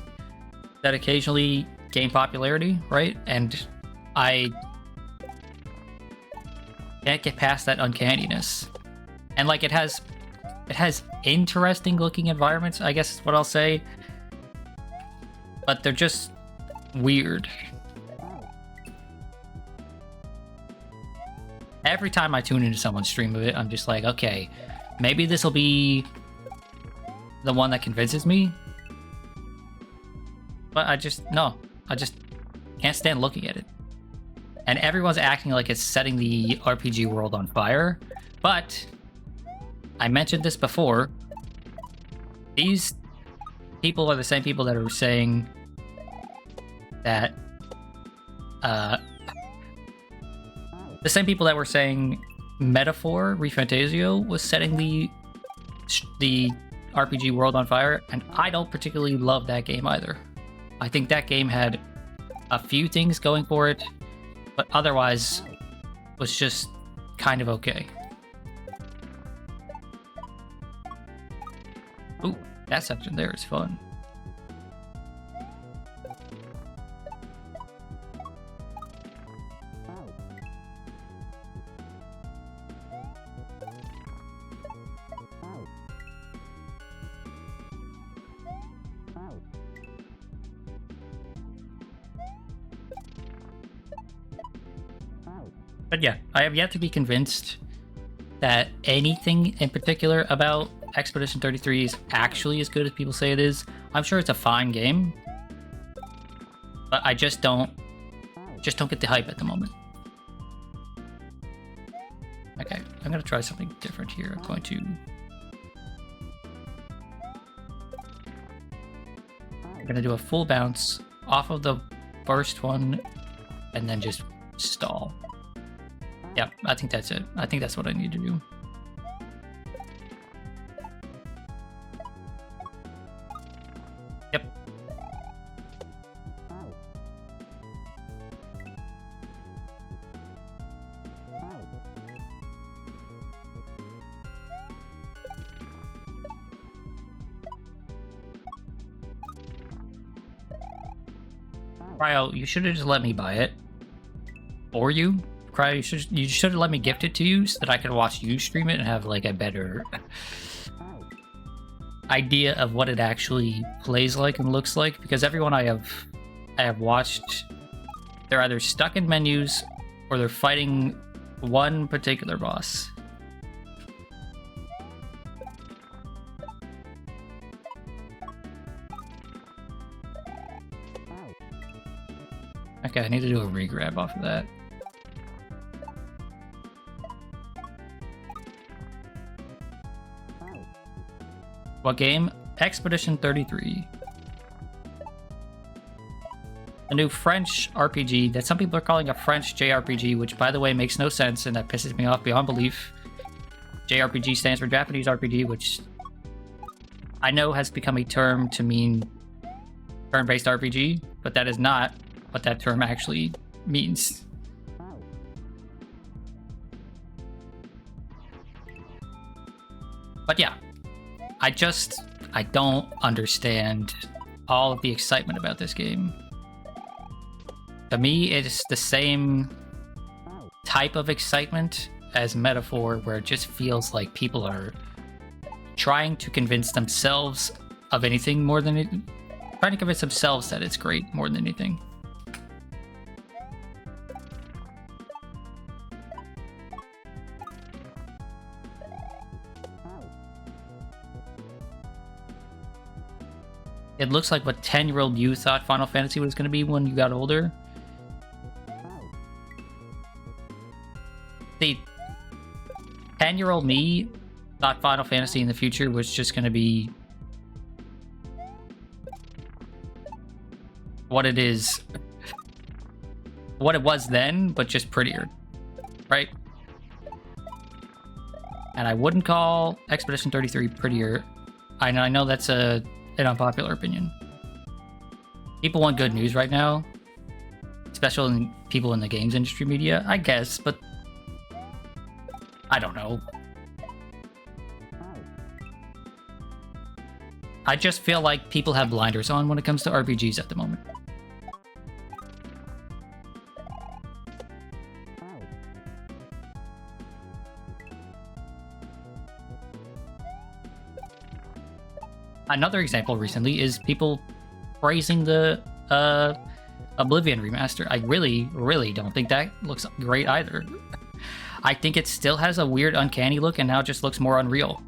that occasionally gain popularity, right? And I can't get past that uncanniness. And like it has interesting looking environments, I guess is what I'll say. But they're just weird. Every time I tune into someone's stream of it, I'm just like, okay, maybe this will be the one that convinces me. But I just can't stand looking at it. And everyone's acting like it's setting the RPG world on fire. But I mentioned this before. These people are the same people that are saying that the same people that were saying Metaphor ReFantasio was setting the RPG world on fire, and I don't particularly love that game either. I think that game had a few things going for it, but otherwise was just kind of okay. Ooh, that section there is fun. But yeah, I have yet to be convinced that anything in particular about Expedition 33 is actually as good as people say it is. I'm sure it's a fine game, but I just don't get the hype at the moment. Okay, I'm gonna try something different here. I'm gonna do a full bounce off of the first one and then just stall. Yeah, I think that's it. I think that's what I need to do. Yep. Cryo, you should have just let me buy it. Or you? Cryo, you should have let me gift it to you so that I could watch you stream it and have like a better idea of what it actually plays like and looks like. Because everyone I have watched, they're either stuck in menus or they're fighting one particular boss. Okay, I need to do a regrab off of that. What game? Expedition 33. A new French RPG that some people are calling a French JRPG, which by the way makes no sense and that pisses me off beyond belief. JRPG stands for Japanese RPG, which I know has become a term to mean turn-based RPG, but that is not what that term actually means. But yeah. I don't understand all of the excitement about this game. To me, it's the same type of excitement as Metaphor, where it just feels like people are trying to convince themselves of anything more than it. Trying to convince themselves that it's great more than anything. It looks like what 10-year-old you thought Final Fantasy was going to be when you got older. The 10-year-old me thought Final Fantasy in the future was just going to be what it is, what it was then, but just prettier, right? And I wouldn't call Expedition 33 prettier. I know that's an unpopular opinion. People want good news right now, especially people in the games industry media, I guess, but I don't know. I just feel like people have blinders on when it comes to RPGs at the moment. Another example recently is people praising the Oblivion remaster. I really don't think that looks great either. I think it still has a weird uncanny look and now it just looks more unreal.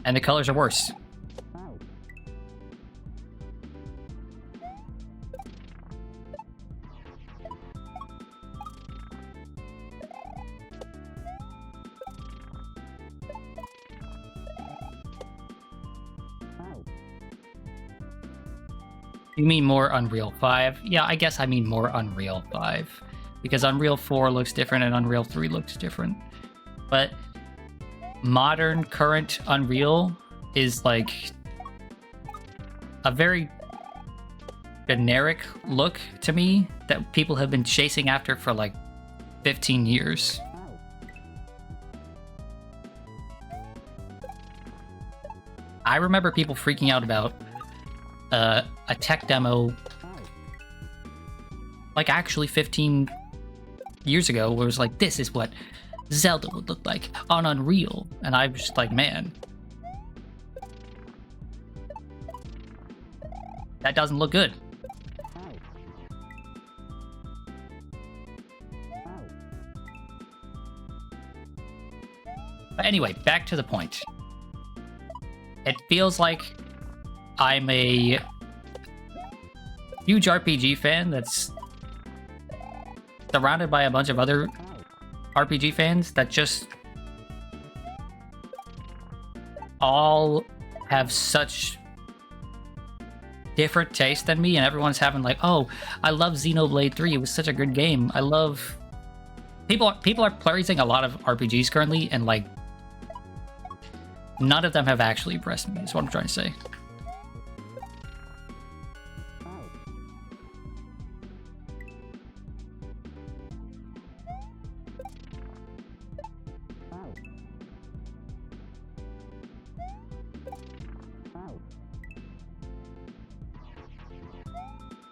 And the colors are worse. You mean more Unreal 5? Yeah, I guess I mean more Unreal 5. Because Unreal 4 looks different and Unreal 3 looks different. But modern, current Unreal is like a very generic look to me that people have been chasing after for like 15 years. I remember people freaking out about a tech demo like actually 15 years ago where it was like, this is what Zelda would look like on Unreal, and I was just like, man, that doesn't look good. But anyway, back to the point. It feels like I'm a huge RPG fan that's surrounded by a bunch of other RPG fans that just all have such different taste than me, and everyone's having like, oh, I love Xenoblade 3, it was such a good game. I love... People are praising a lot of RPGs currently, and like, none of them have actually impressed me, is what I'm trying to say.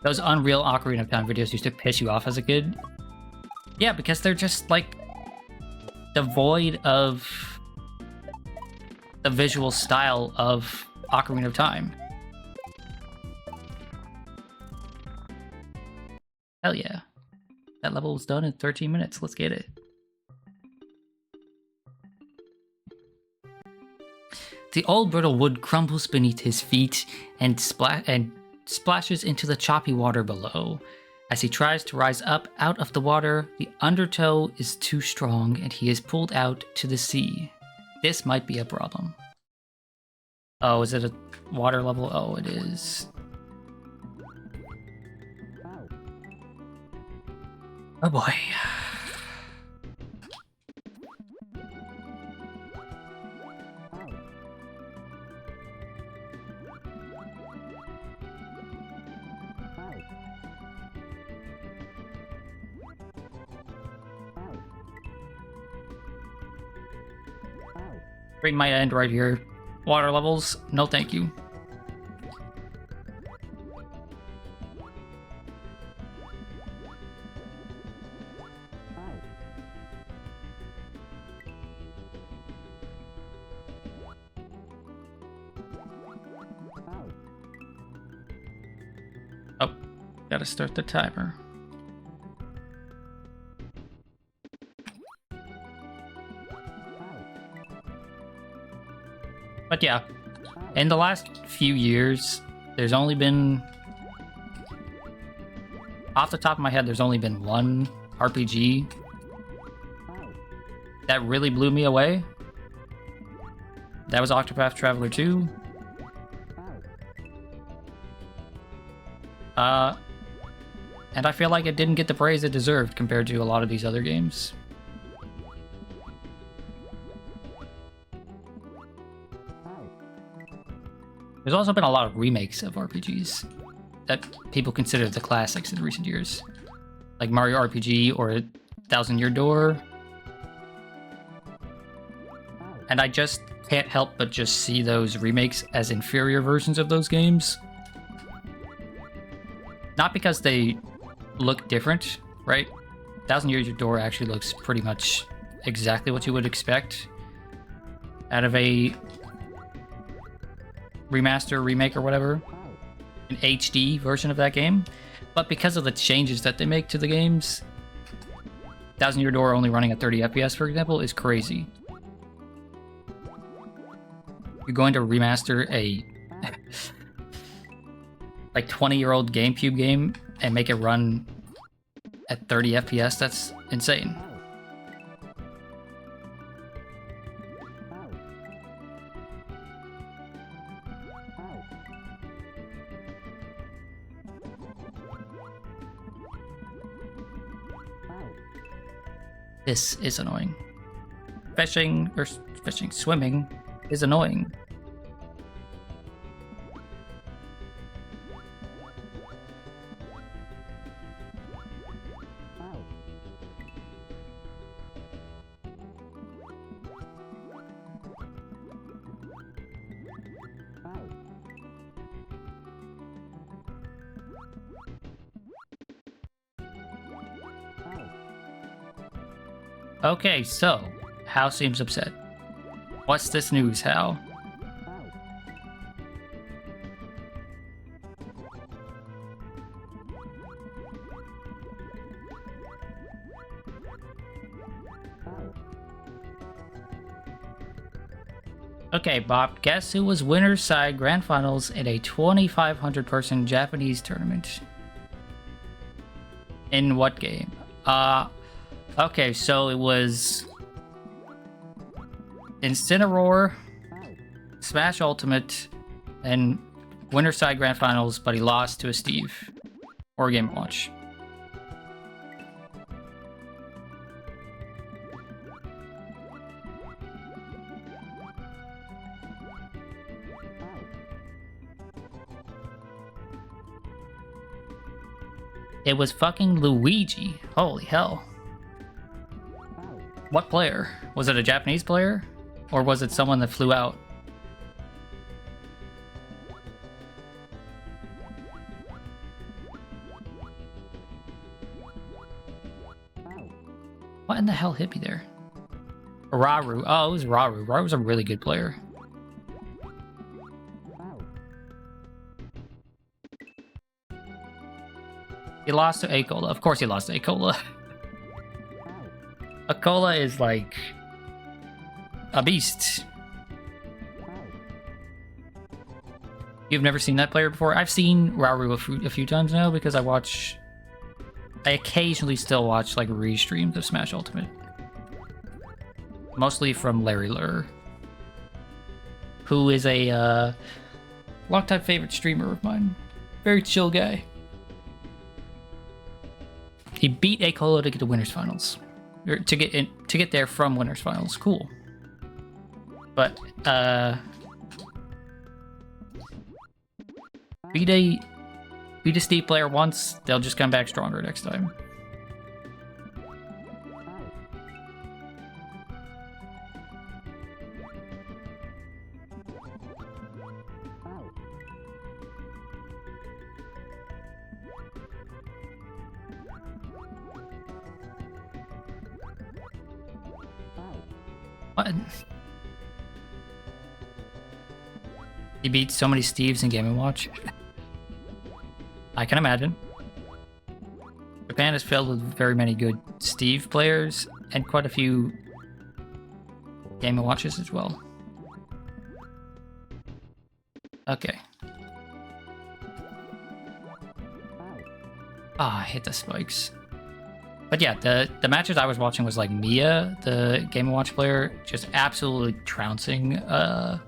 Those Unreal Ocarina of Time videos used to piss you off as a kid. Yeah, because they're just like devoid of the visual style of Ocarina of Time. Hell yeah. That level was done in 13 minutes. Let's get it. The old brittle wood crumbles beneath his feet and splashes into the choppy water below. As he tries to rise up out of the water, the undertow is too strong and he is pulled out to the sea. This might be a problem. Oh, is it a water level? Oh, it is. Oh boy. Stream might end right here. Water levels, no thank you. Gotta start the timer. But yeah, in the last few years, there's only been... Off the top of my head, there's only been one RPG that really blew me away. That was Octopath Traveler 2. And I feel like it didn't get the praise it deserved compared to a lot of these other games. There's also been a lot of remakes of RPGs that people consider the classics in recent years. Like Mario RPG or Thousand Year Door. And I just can't help but just see those remakes as inferior versions of those games. Not because they look different, right? Thousand Year Door actually looks pretty much exactly what you would expect out of a remaster, remake, or whatever. An HD version of that game. But because of the changes that they make to the games, Thousand Year Door only running at 30 FPS, for example, is crazy. You're going to remaster a like 20-year-old GameCube game and make it run at 30 FPS? That's insane. This is annoying. Swimming is annoying. Okay, so, Hal seems upset. What's this news, Hal? Okay, Bob, guess who was winner's side grand finals in a 2,500 person Japanese tournament? In what game? Okay, so it was Incineroar, Smash Ultimate, and winner's side grand finals, but he lost to a Steve or Game & Watch. It was fucking Luigi. Holy hell. What player? Was it a Japanese player? Or was it someone that flew out? What in the hell hit me there? Raru. Oh, it was Raru. Raru's a really good player. He lost to Eikro. Of course he lost to Eikro. Eikro is like a beast. You've never seen that player before? I've seen Raru a few times now because I occasionally still watch like restreams of Smash Ultimate. Mostly from Larry Lurr, who is a longtime favorite streamer of mine. Very chill guy. He beat Eikro to get to winners finals. Or to get there from winners finals. Cool. But beat a Steve player once, they'll just come back stronger next time. What? He beat so many Steves in Game & Watch. I can imagine. Japan is filled with very many good Steve players and quite a few Game & Watches as well. Okay. Ah, I hit the spikes. But yeah, the matches I was watching was like Mia, the Game & Watch player, just absolutely trouncing a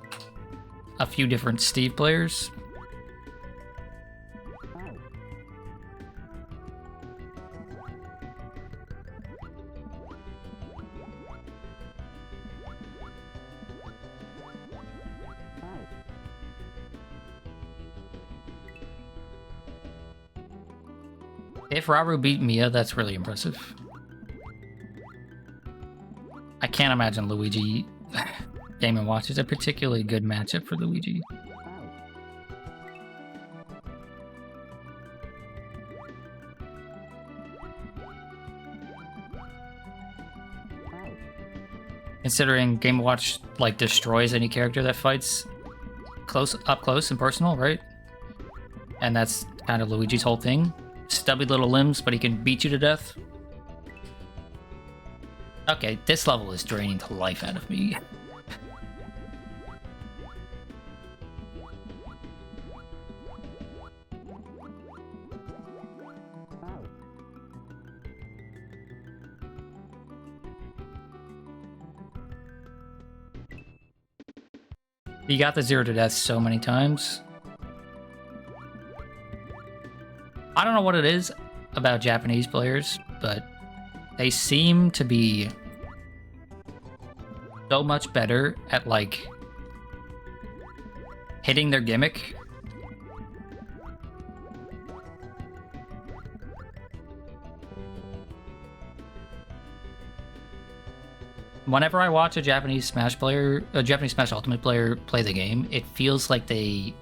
few different Steve players. If Raru beat Mia, that's really impressive. I can't imagine Luigi Game & Watch is a particularly good matchup for Luigi. Considering Game & Watch like destroys any character that fights up close and personal, right? And that's kind of Luigi's whole thing. Stubby little limbs, but he can beat you to death. Okay, this level is draining the life out of me. You got the 0 to death so many times. I don't know what it is about Japanese players, but they seem to be so much better at, like, hitting their gimmick. Whenever I watch a Japanese Smash Ultimate player play the game, it feels like they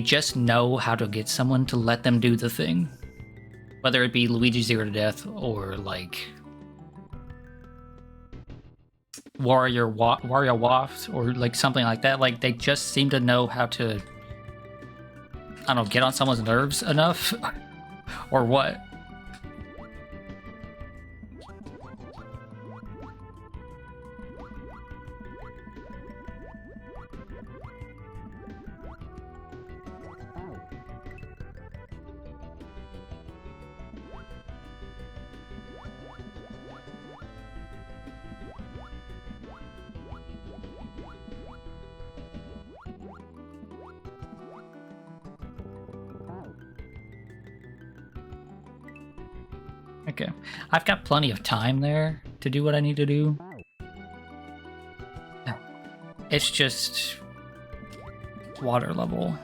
just know how to get someone to let them do the thing. Whether it be Luigi 0 to death or like Wario Waft or like something like that. Like they just seem to know how to, I don't know, get on someone's nerves enough or what. Okay, I've got plenty of time there to do what I need to do. It's just water level.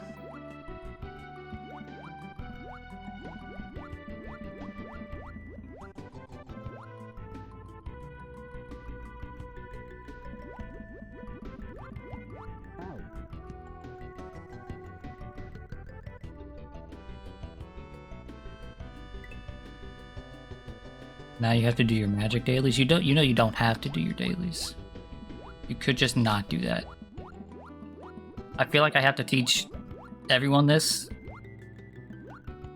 Now you have to do your magic dailies. You don't have to do your dailies. You could just not do that. I feel like I have to teach everyone this.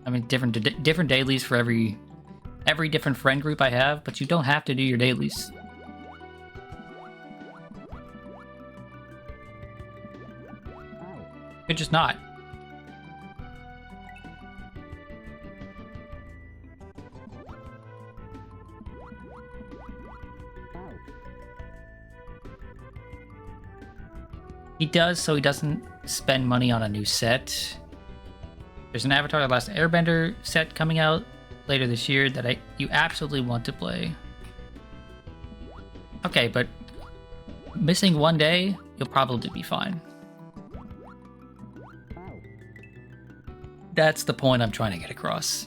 I mean, different dailies for every different friend group I have, but you don't have to do your dailies. You could just not. He does, so he doesn't spend money on a new set. There's an Avatar: The Last Airbender set coming out later this year that you absolutely want to play. Okay, but missing one day, you'll probably be fine. That's the point I'm trying to get across.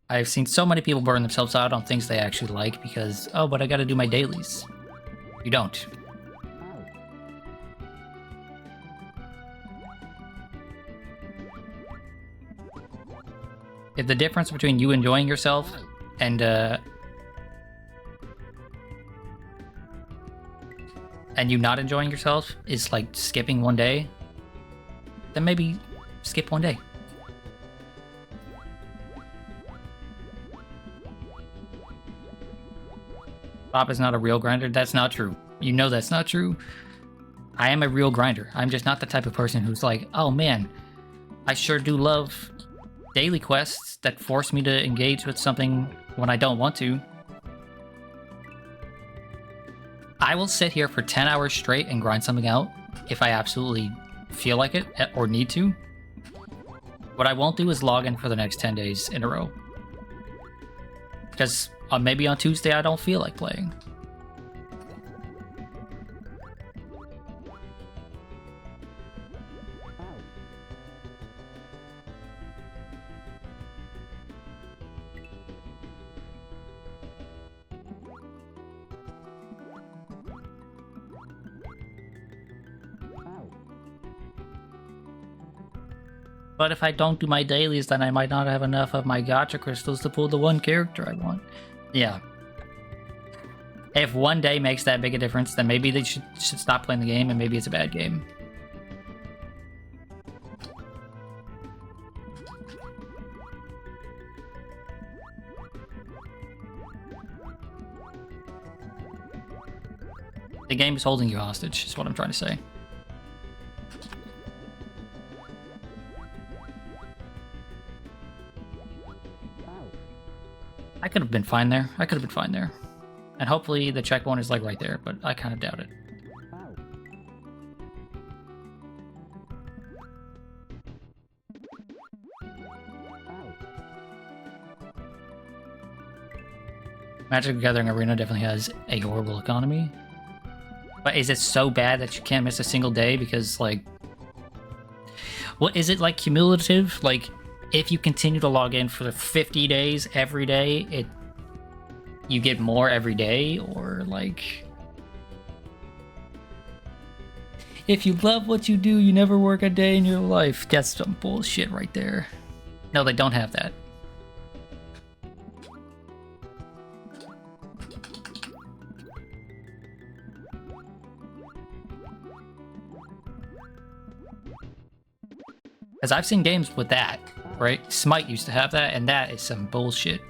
I've seen so many people burn themselves out on things they actually like because, oh, but I gotta do my dailies. You don't. If the difference between you enjoying yourself and you not enjoying yourself is like skipping one day, then maybe skip one day. Bob is not a real grinder. That's not true. You know that's not true. I am a real grinder. I'm just not the type of person who's like, oh man, I sure do love daily quests that force me to engage with something when I don't want to. I will sit here for 10 hours straight and grind something out if I absolutely feel like it or need to. What I won't do is log in for the next 10 days in a row. Because maybe on Tuesday I don't feel like playing. But if I don't do my dailies, then I might not have enough of my gacha crystals to pull the one character I want. Yeah. If one day makes that big a difference, then maybe they should stop playing the game, and maybe it's a bad game. The game is holding you hostage, is what I'm trying to say. I could have been fine there. I could have been fine there. And hopefully the checkpoint is like right there, but I kind of doubt it. Magic the Gathering Arena definitely has a horrible economy. But is it so bad that you can't miss a single day because, like... What, is it like cumulative? Like, if you continue to log in for 50 days every day, you get more every day? Or, like... If you love what you do, you never work a day in your life. That's some bullshit right there. No, they don't have that. Because I've seen games with that, right? Smite used to have that, and that is some bullshit.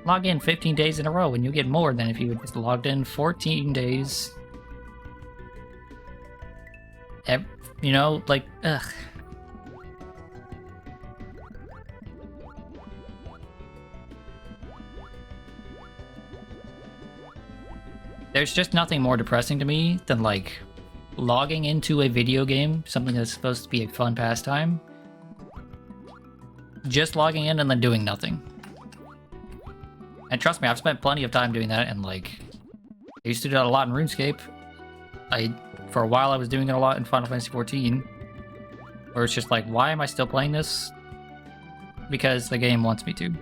Log in 15 days in a row, and you get more than if you had just logged in 14 days. You know, like, ugh. There's just nothing more depressing to me than, like, logging into a video game, something that's supposed to be a fun pastime, just logging in and then doing nothing. And trust me, I've spent plenty of time doing that, and, like, I used to do that a lot in RuneScape. For a while, I was doing it a lot in Final Fantasy XIV, where it's just like, why am I still playing this? Because the game wants me to.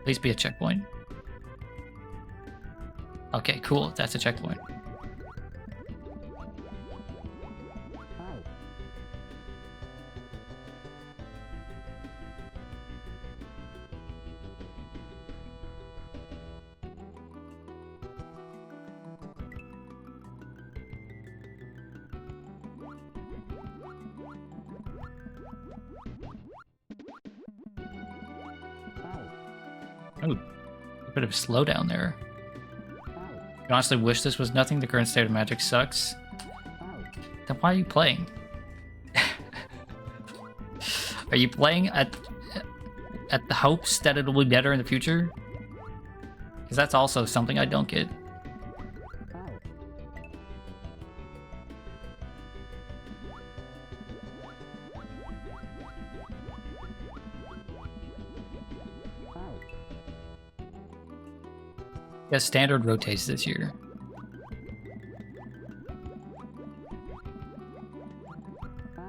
Please be a checkpoint. Okay, cool. That's a checkpoint. Oh, a bit of a slowdown there. I honestly wish this was nothing. The current state of Magic sucks. Then why are you playing? Are you playing at the hopes that it'll be better in the future? Because that's also something I don't get. Yeah, standard rotates this year.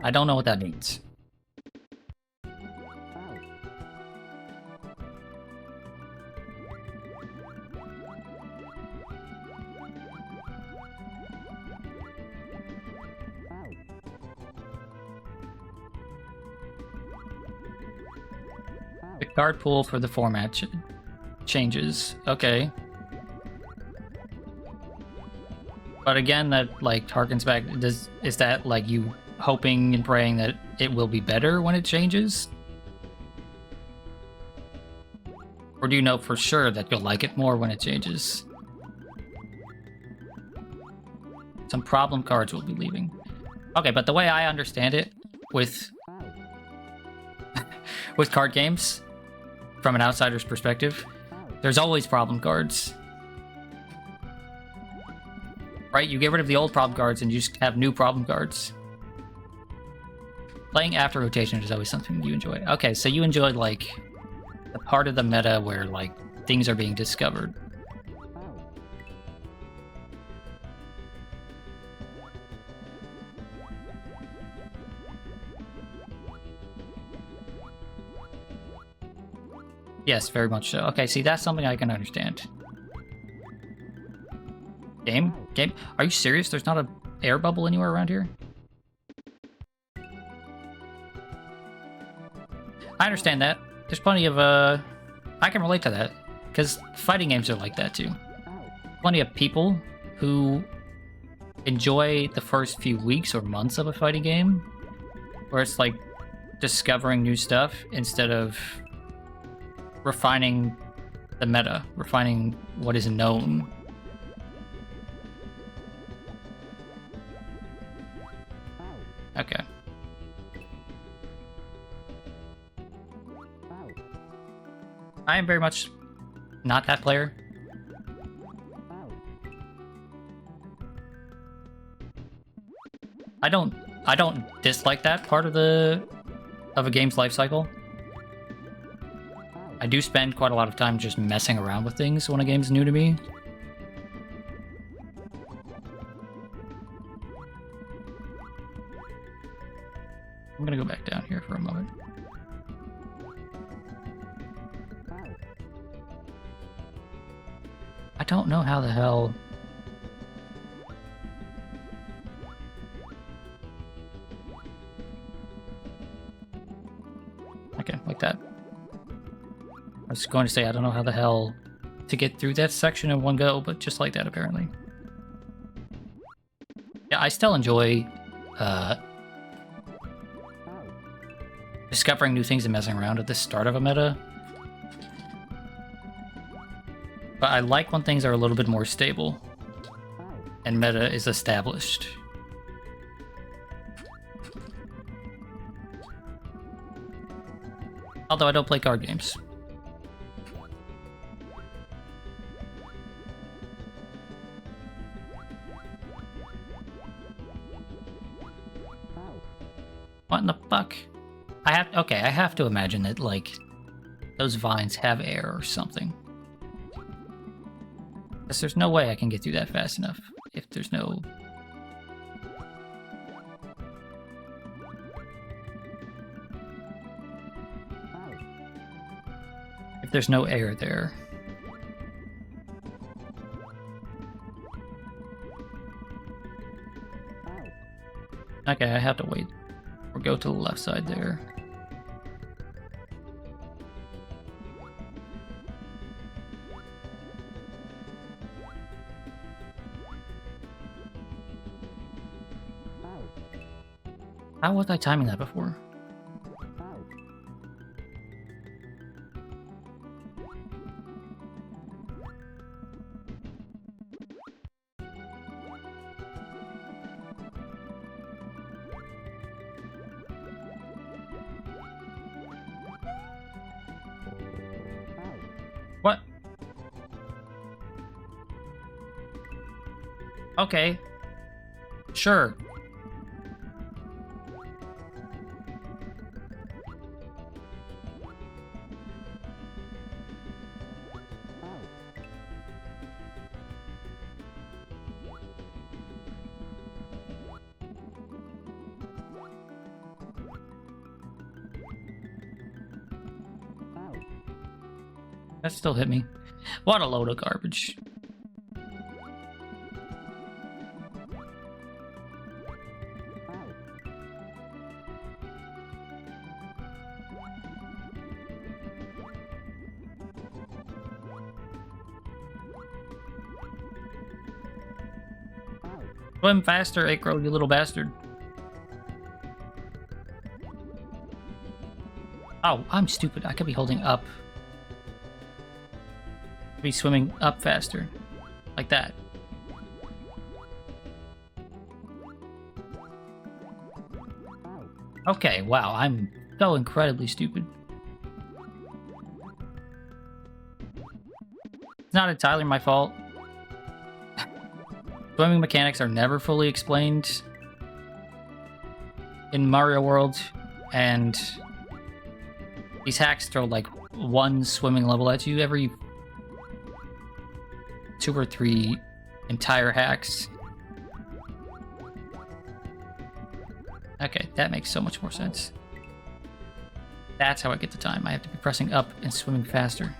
I don't know what that means. The card pool for the format changes. Okay. But again, that like harkens back. Is that like you hoping and praying that it will be better when it changes? Or do you know for sure that you'll like it more when it changes? Some problem cards will be leaving. Okay, but the way I understand it with with card games, from an outsider's perspective, there's always problem cards. Right? You get rid of the old problem cards and you just have new problem cards. Playing after rotation is always something you enjoy. Okay, so you enjoyed, like, the part of the meta where, like, things are being discovered. Yes, very much so. Okay, see, that's something I can understand. Game? Are you serious? There's not a air bubble anywhere around here? I understand that. There's plenty of, I can relate to that. Because fighting games are like that, too. Plenty of people who enjoy the first few weeks or months of a fighting game, where it's like discovering new stuff instead of refining the meta, refining what is known. Okay. I am very much not that player. I don't dislike that part of a game's life cycle. I do spend quite a lot of time just messing around with things when a game's new to me. I'm gonna go back down here for a moment. I don't know how the hell... Okay, like that. I was going to say I don't know how the hell to get through that section in one go, but just like that apparently. Yeah, I still enjoy discovering new things and messing around at the start of a meta. But I like when things are a little bit more stable and meta is established. Although I don't play card games. What in the fuck? I have to imagine that, like, those vines have air or something. Because there's no way I can get through that fast enough if there's no... If there's no air there. Okay, I have to wait. Or go to the left side there. How was I timing that before? What? Okay. Sure. That still hit me. What a load of garbage. Swim faster, Eikro, you little bastard. Oh, I'm stupid. I could be holding up. Be swimming up faster. Like that. Okay, wow, I'm so incredibly stupid. It's not entirely my fault. Swimming mechanics are never fully explained in Mario World, and these hacks throw like one swimming level at you every 2 or 3 entire hacks. Okay, that makes so much more sense. That's how I get the time. I have to be pressing up and swimming faster.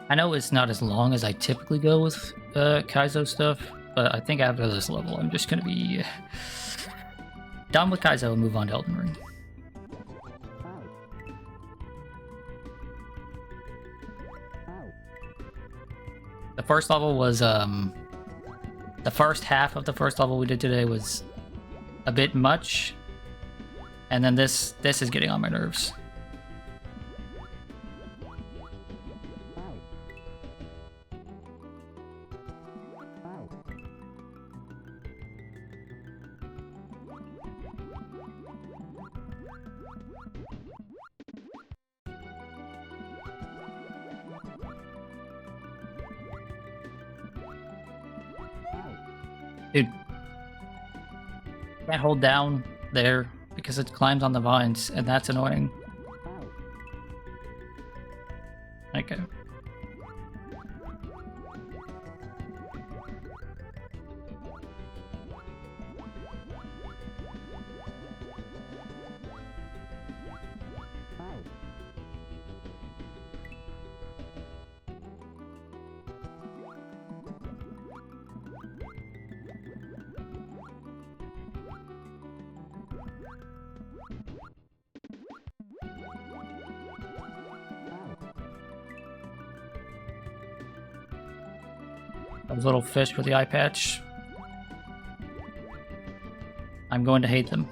I know it's not as long as I typically go with Kaizo stuff, but I think after this level, I'm just going to be done with Kaizo and move on to Elden Ring. The first level was, the first half of the first level we did today was a bit much, and then this is getting on my nerves. Dude, can't hold down there because it climbs on the vines, and that's annoying. Okay. Those little fish with the eye patch. I'm going to hate them.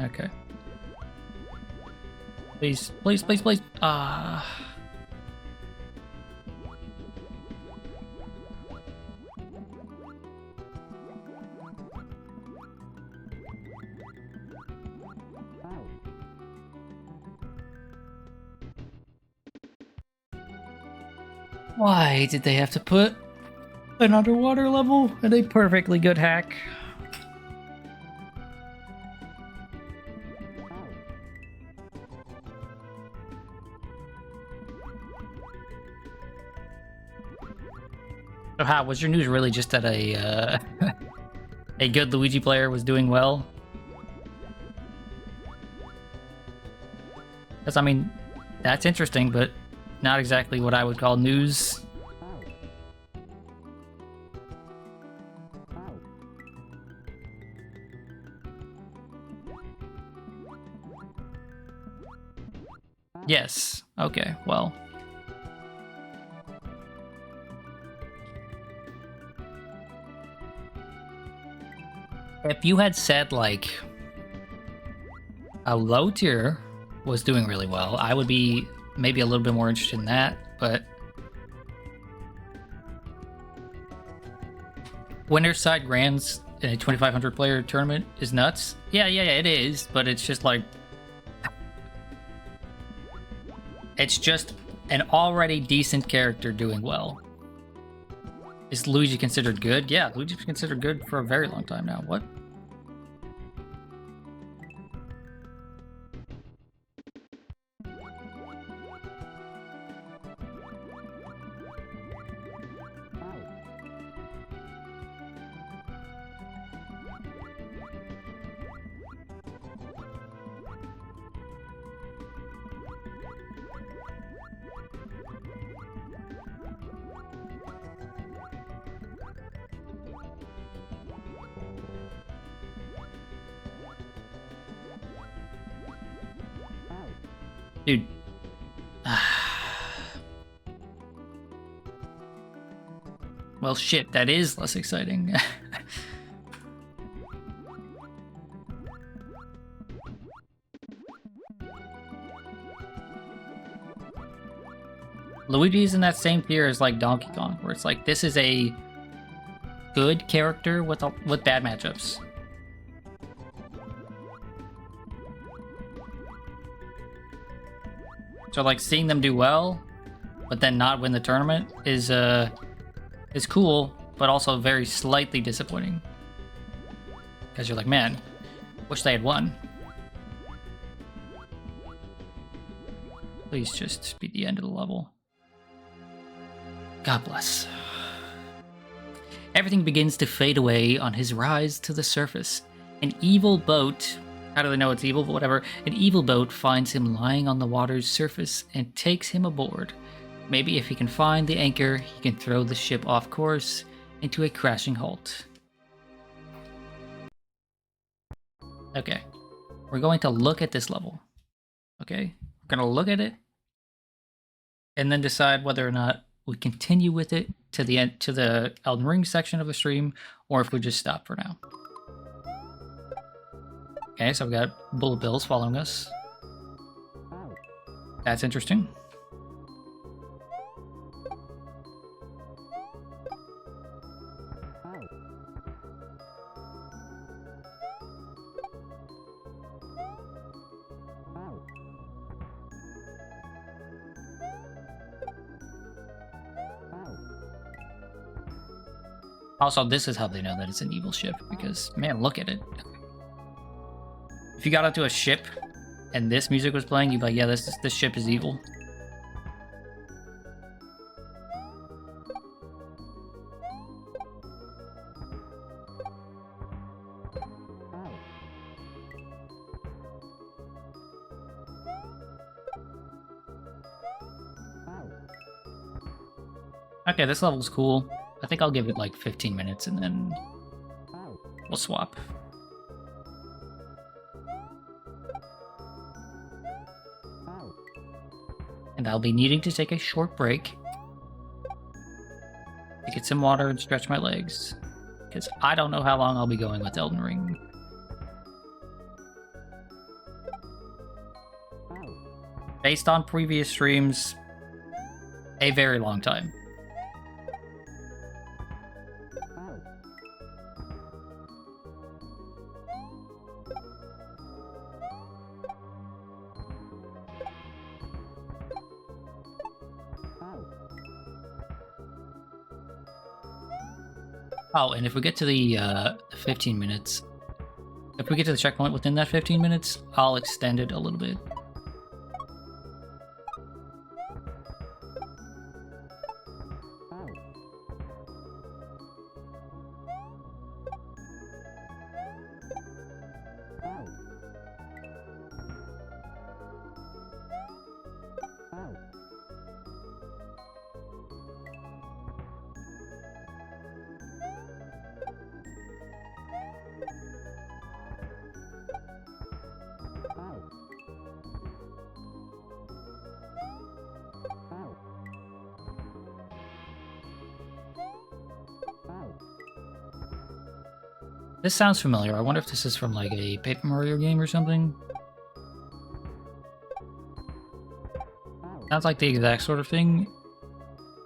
Okay. Please, please, please, please. Why did they have to put an underwater level in a perfectly good hack? So how was your news really just that a a good Luigi player was doing well? Because I mean, that's interesting, but not exactly what I would call news. Yes. Okay, well. If you had said, like, a low tier was doing really well, I would be maybe a little bit more interested in that, but winner's side grands in a 2,500 player tournament is nuts. Yeah, it is, but it's just like, it's just an already decent character doing well. Is Luigi considered good? Yeah, Luigi's considered good for a very long time now. What? Dude. Well, shit, that is less exciting. Luigi's in that same tier as like Donkey Kong, where it's like this is a good character with bad matchups. So like seeing them do well, but then not win the tournament is cool, but also very slightly disappointing. Because you're like, man, wish they had won. Please just be the end of the level. God bless. Everything begins to fade away on his rise to the surface. An evil boat, how do they know it's evil, but whatever, an evil boat finds him lying on the water's surface and takes him aboard. Maybe if he can find the anchor, he can throw the ship off course into a crashing halt. Okay, we're going to look at this level. Okay, we're going to look at it and then decide whether or not we continue with it to the end, to the Elden Ring section of the stream, or if we just stop for now. Okay, so I've got Bullet Bills following us. That's interesting. Also, this is how they know that it's an evil ship, because, man, look at it. If you got onto a ship and this music was playing, you'd be like, yeah, this ship is evil. Okay, this level's cool. I think I'll give it like 15 minutes and then we'll swap. And I'll be needing to take a short break to get some water and stretch my legs, because I don't know how long I'll be going with Elden Ring. Based on previous streams, a very long time. Oh, and if we get to the 15 minutes, if we get to the checkpoint within that 15 minutes, I'll extend it a little bit. This sounds familiar. I wonder if this is from like a Paper Mario game or something. Sounds like the exact sort of thing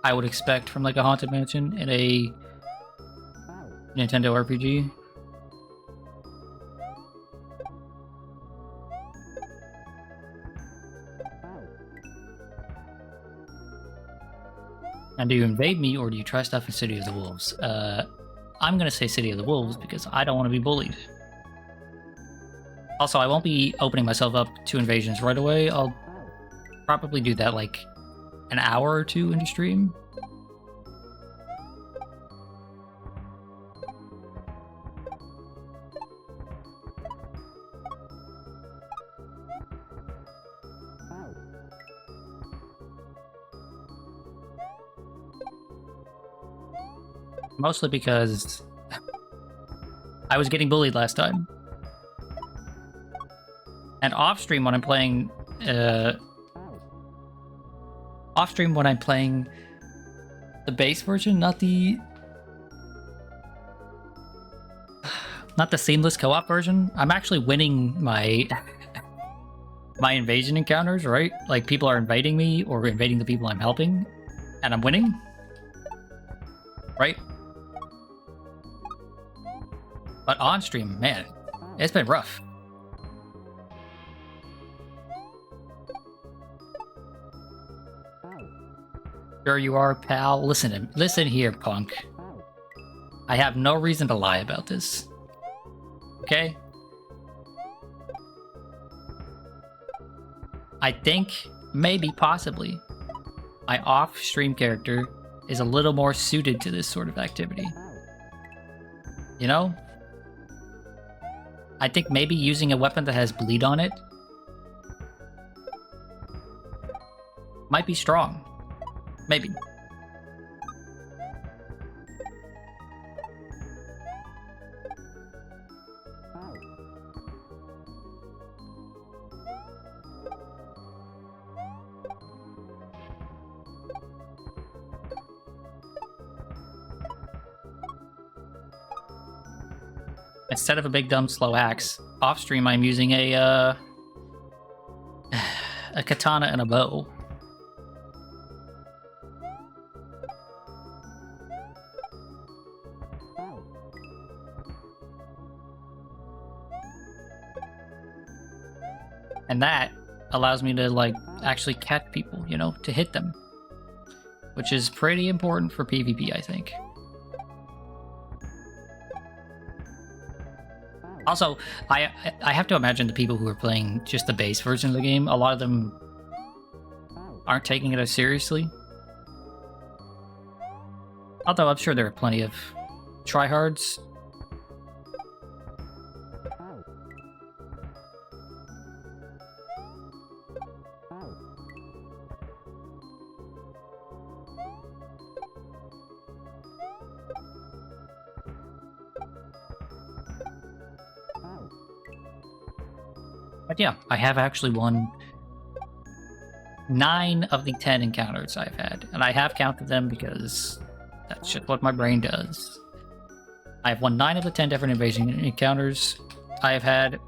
I would expect from like a Haunted Mansion in a Nintendo RPG. And do you invade me or do you try stuff in City of the Wolves? I'm gonna say City of the Wolves because I don't want to be bullied. Also, I won't be opening myself up to invasions right away. I'll probably do that like an hour or two into stream. Mostly because I was getting bullied last time. And off stream when I'm playing off stream when I'm playing the base version, not the seamless co-op version, I'm actually winning my my invasion encounters, right? Like people are invading me or invading the people I'm helping, and I'm winning, right? But on stream, man, it's been rough. Sure you are, pal. Listen here, punk. I have no reason to lie about this. Okay? I think, maybe, possibly, my off-stream character is a little more suited to this sort of activity. You know? I think maybe using a weapon that has bleed on it might be strong. Maybe. Instead of a big dumb slow axe, off stream I'm using a katana and a bow. And that allows me to, like, actually catch people, you know, to hit them. Which is pretty important for PvP, I think. Also, I have to imagine the people who are playing just the base version of the game, a lot of them aren't taking it as seriously. Although I'm sure there are plenty of tryhards. But yeah, I have actually won 9 of the 10 encounters I've had. And I have counted them because that's just what my brain does. I have won 9 of the 10 different invasion encounters I have had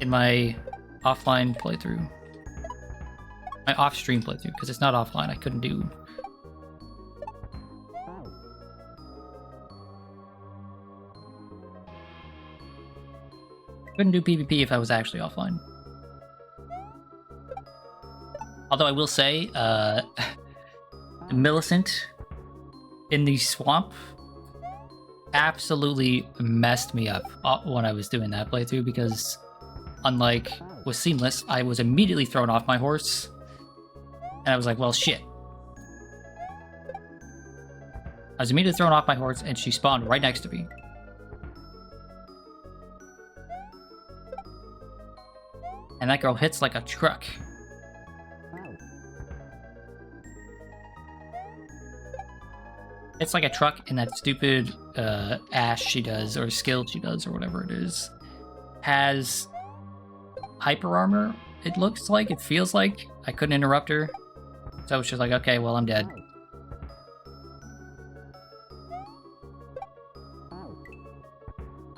in my offline playthrough. My off-stream playthrough, because it's not offline. I couldn't do... Couldn't do PvP if I was actually offline. Although I will say, Millicent in the swamp absolutely messed me up when I was doing that playthrough, because unlike with Seamless, I was immediately thrown off my horse. And I was like, well, shit. I was immediately thrown off my horse and she spawned right next to me. And that girl hits like a truck. It's like a truck, and that stupid ash she does, or skill she does, or whatever it is, has hyper armor, it looks like, it feels like. I couldn't interrupt her. So she's like, okay, well, I'm dead.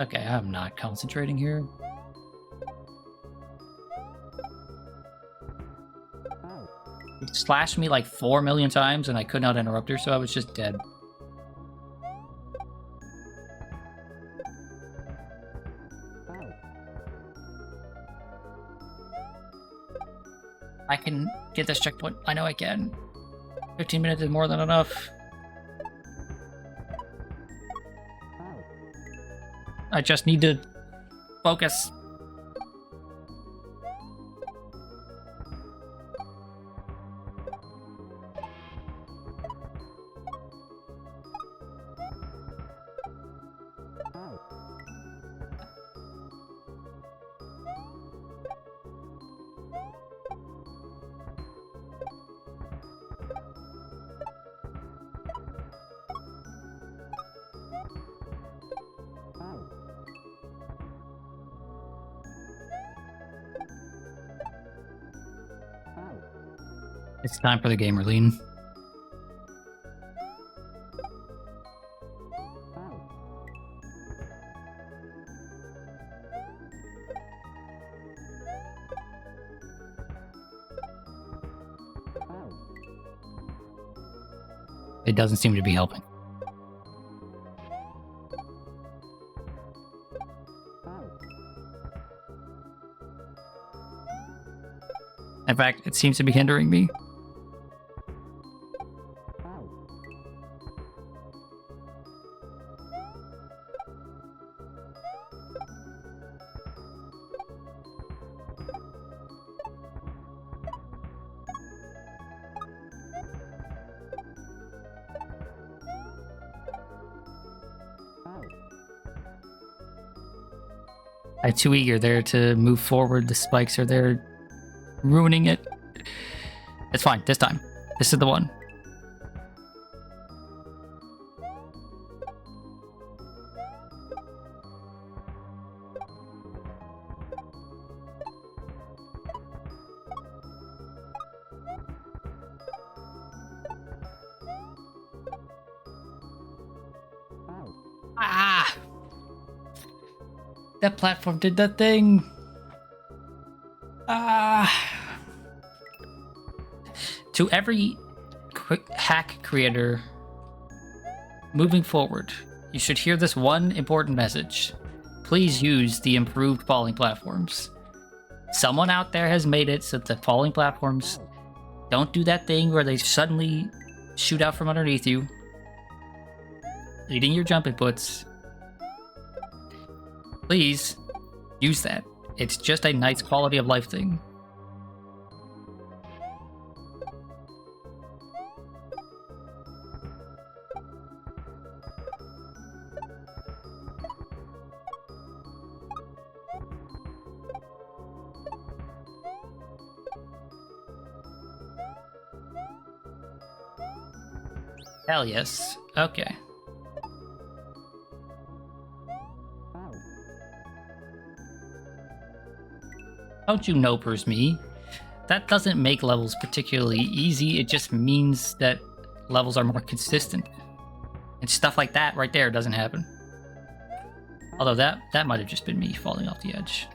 Okay, I'm not concentrating here. She slashed me like 4 million times and I could not interrupt her, so I was just dead. I can get this checkpoint. I know I can. 15 minutes is more than enough. I just need to focus. It's time for the gamer lean. It doesn't seem to be helping. In fact, it seems to be hindering me. I'm too eager there to move forward. The spikes are there, ruining it. It's fine this time. This is the one. Ah! That platform did that thing. To every hack creator moving forward, you should hear this one important message. Please use the improved falling platforms. Someone out there has made it so the falling platforms don't do that thing where they suddenly shoot out from underneath you, eating your jump inputs. Please use that. It's just a nice quality of life thing. Hell yes. Okay. Don't you nopers me? That doesn't make levels particularly easy, it just means that levels are more consistent. And stuff like that right there doesn't happen. Although that might have just been me falling off the edge.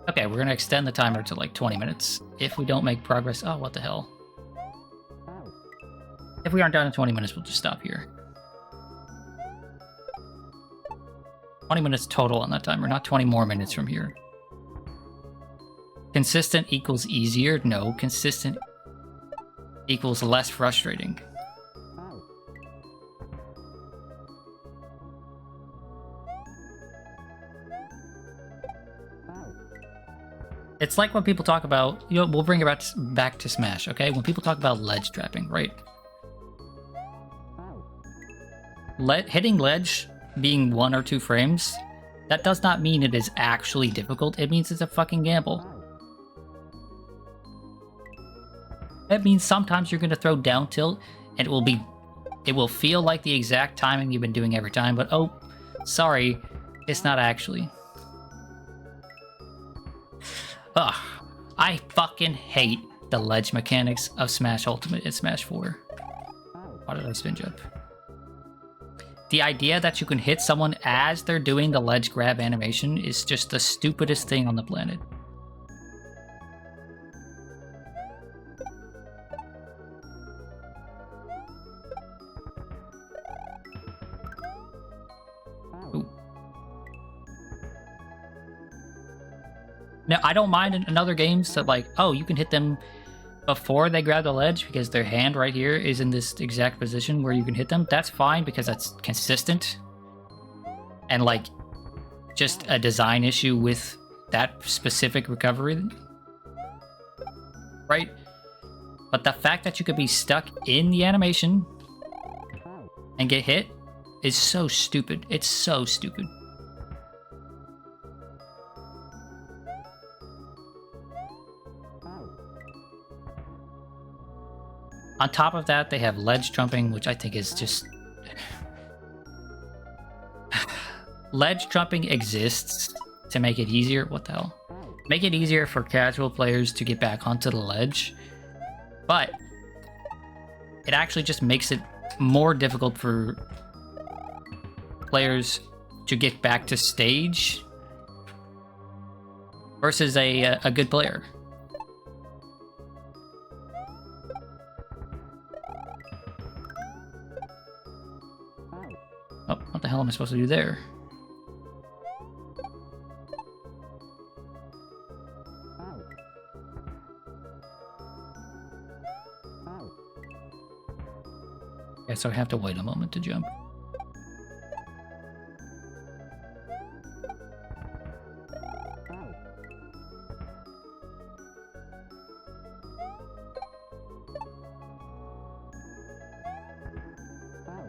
Okay, we're gonna extend the timer to like 20 minutes. If we don't make progress, oh, what the hell. If we aren't done in 20 minutes, we'll just stop here. 20 minutes total on that timer, not 20 more minutes from here. Consistent equals easier? No, consistent equals less frustrating. It's like when people talk about, you know, we'll bring it back to Smash, okay? When people talk about ledge trapping, right? Hitting ledge being 1 or 2 frames, that does not mean it is actually difficult. It means it's a fucking gamble. That means sometimes you're going to throw down tilt, and it will feel like the exact timing you've been doing every time, but oh, sorry, it's not actually. Ugh, I fucking hate the ledge mechanics of Smash Ultimate and Smash 4. Why did I spin jump? The idea that you can hit someone as they're doing the ledge grab animation is just the stupidest thing on the planet. Ooh. Now, I don't mind in other games that, like, oh, you can hit them before they grab the ledge because their hand right here is in this exact position where you can hit them. That's fine because that's consistent and like just a design issue with that specific recovery, right? But the fact that you could be stuck in the animation and get hit is so stupid. It's so stupid. On top of that, they have ledge jumping, which I think is just... Ledge jumping exists to make it easier. What the hell? Make it easier for casual players to get back onto the ledge, but it actually just makes it more difficult for players to get back to stage versus a good player. Oh, what the hell am I supposed to do there? Okay, so I have to wait a moment to jump.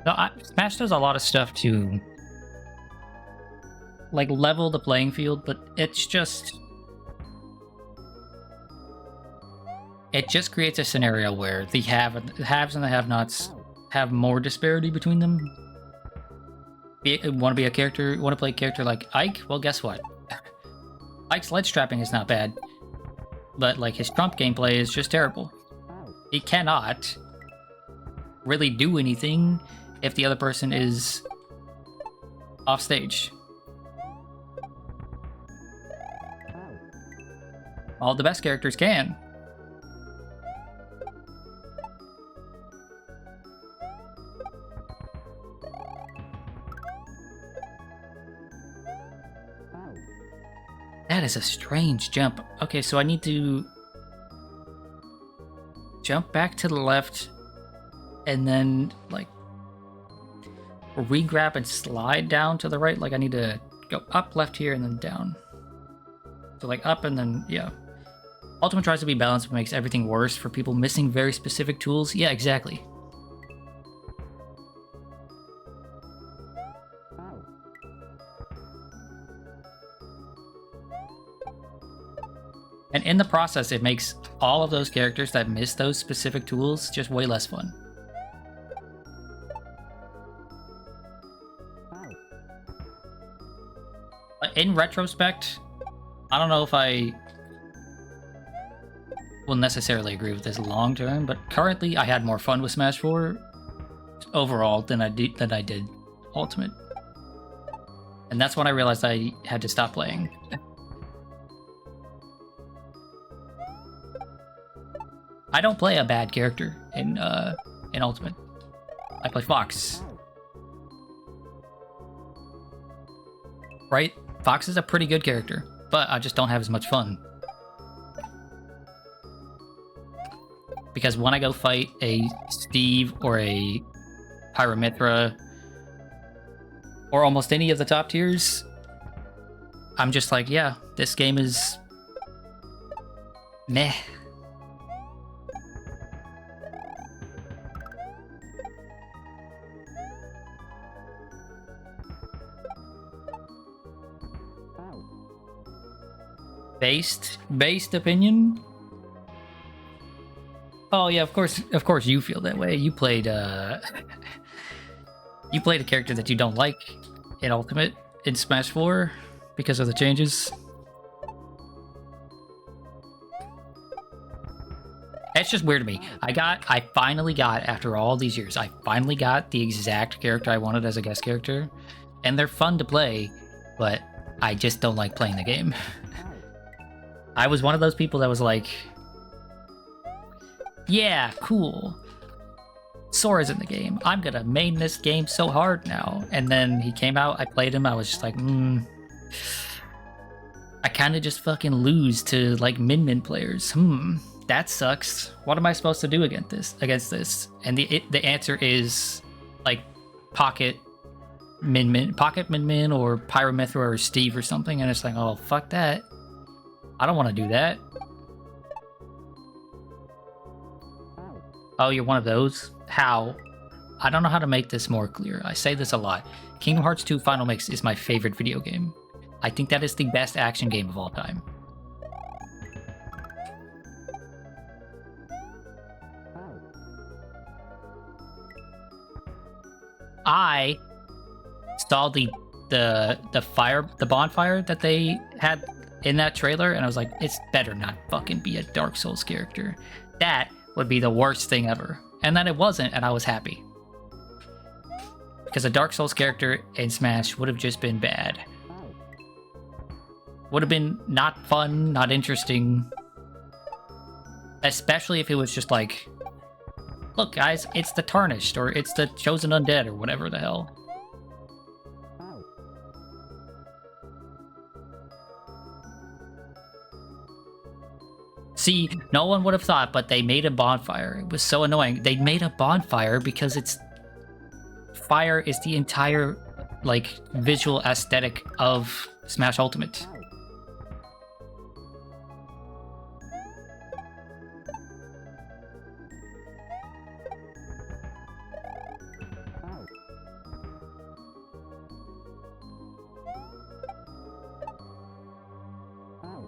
No, Smash does a lot of stuff to like level the playing field, but it just creates a scenario where the haves and the have-nots have more disparity between them. Want to be a character? Want to play a character like Ike? Well, guess what? Ike's ledge trapping is not bad, but like his trump gameplay is just terrible. He cannot really do anything if the other person is off stage. All the best characters can. That is a strange jump. Okay, so I need to jump back to the left and then like re-grab and slide down to the right. Like I need to go up, left here, and then down. So like up and then, yeah. Ultimate tries to be balanced, but makes everything worse for people missing very specific tools. Yeah, exactly. And in the process, it makes all of those characters that miss those specific tools just way less fun. In retrospect, I don't know if I will necessarily agree with this long term, but currently I had more fun with Smash 4 overall than I did Ultimate. And that's when I realized I had to stop playing. I don't play a bad character in Ultimate. I play Fox. Right? Fox is a pretty good character, but I just don't have as much fun. Because when I go fight a Steve or a Pyramithra or almost any of the top tiers, I'm just like, yeah, this game is meh. Based opinion? Oh yeah, of course you feel that way. You played you played a character that you don't like in Ultimate in Smash 4 because of the changes. It's just weird to me. I finally got, after all these years, I finally got the exact character I wanted as a guest character. And they're fun to play, but I just don't like playing the game. I was one of those people that was like, yeah, cool. Sora's in the game. I'm gonna main this game so hard now. And then he came out, I played him, I was just like, I kind of just fucking lose to like min players. That sucks. What am I supposed to do against this? And the answer is like Pocket min or Pyramithra or Steve or something. And it's like, oh, fuck that. I don't want to do that. Oh, you're one of those? How? I don't know how to make this more clear. I say this a lot. Kingdom Hearts 2 Final Mix is my favorite video game. I think that is the best action game of all time. I saw the the bonfire that they had in that trailer, and I was like, it's better not fucking be a Dark Souls character. That would be the worst thing ever. And then it wasn't, and I was happy. Because a Dark Souls character in Smash would have just been bad. Would have been not fun, not interesting. Especially if it was just like, look guys, it's the Tarnished, or it's the Chosen Undead, or whatever the hell. See, no one would have thought, but they made a bonfire. It was so annoying. They made a bonfire because it's... Fire is the entire, like, visual aesthetic of Smash Ultimate.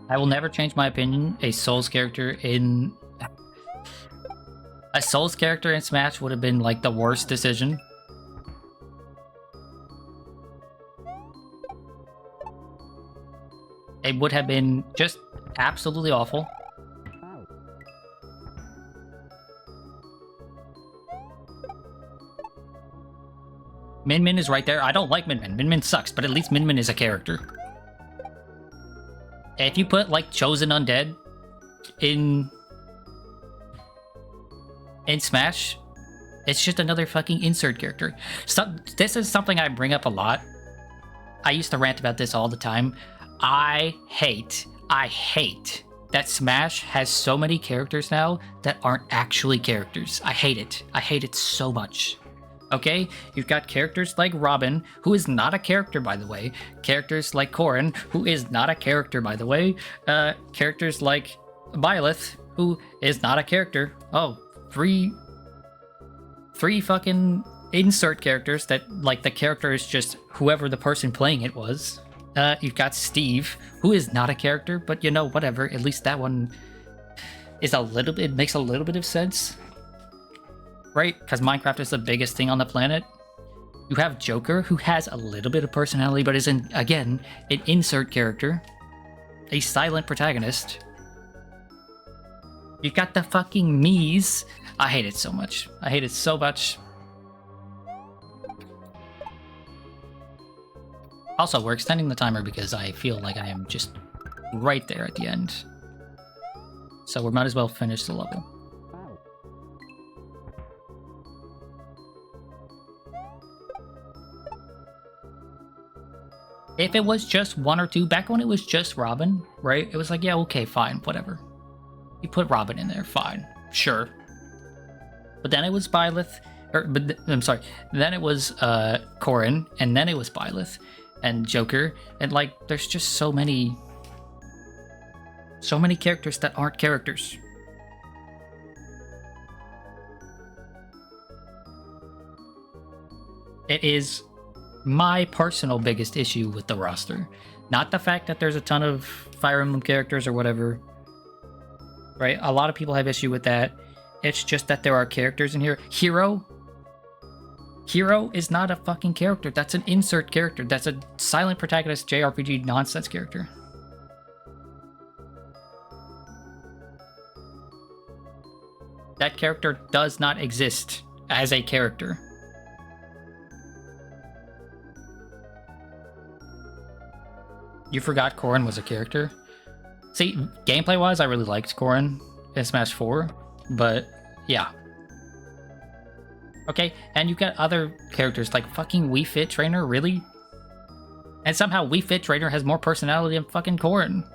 I will never change my opinion. A Souls character in Smash would have been like the worst decision. It would have been just absolutely awful. Min Min is right there. I don't like Min Min. Min Min sucks, but at least Min Min is a character. If you put, like, Chosen Undead in Smash, it's just another fucking insert character. So, this is something I bring up a lot. I used to rant about this all the time. I hate that Smash has so many characters now that aren't actually characters. I hate it. I hate it so much. Okay, you've got characters like Robin, who is not a character, by the way. Characters like Corrin, who is not a character, by the way. Characters like Byleth, who is not a character. Oh, three fucking insert characters that, like, the character is just whoever the person playing it was. You've got Steve, who is not a character, but you know, whatever. At least that one is it makes a little bit of sense. Right? Because Minecraft is the biggest thing on the planet. You have Joker, who has a little bit of personality, but is, again, an insert character. A silent protagonist. You've got the fucking Miis. I hate it so much. I hate it so much. Also, we're extending the timer because I feel like I am just right there at the end. So we might as well finish the level. If it was just one or two, back when it was just Robin, right? It was like, yeah, okay, fine, whatever. You put Robin in there, fine, sure. But then it was Byleth, then it was Corrin, and then it was Byleth, and Joker, and like, there's just so many characters that aren't characters. It is my personal biggest issue with the roster. Not the fact that there's a ton of Fire Emblem characters or whatever. Right? A lot of people have issue with that. It's just that there are characters in here. Hero is not a fucking character. That's an insert character. That's a silent protagonist JRPG nonsense character. That character does not exist as a character. You forgot Corrin was a character? See, gameplay-wise, I really liked Corrin in Smash 4, but yeah. Okay, and you've got other characters like fucking Wii Fit Trainer, really? And somehow Wii Fit Trainer has more personality than fucking Corrin.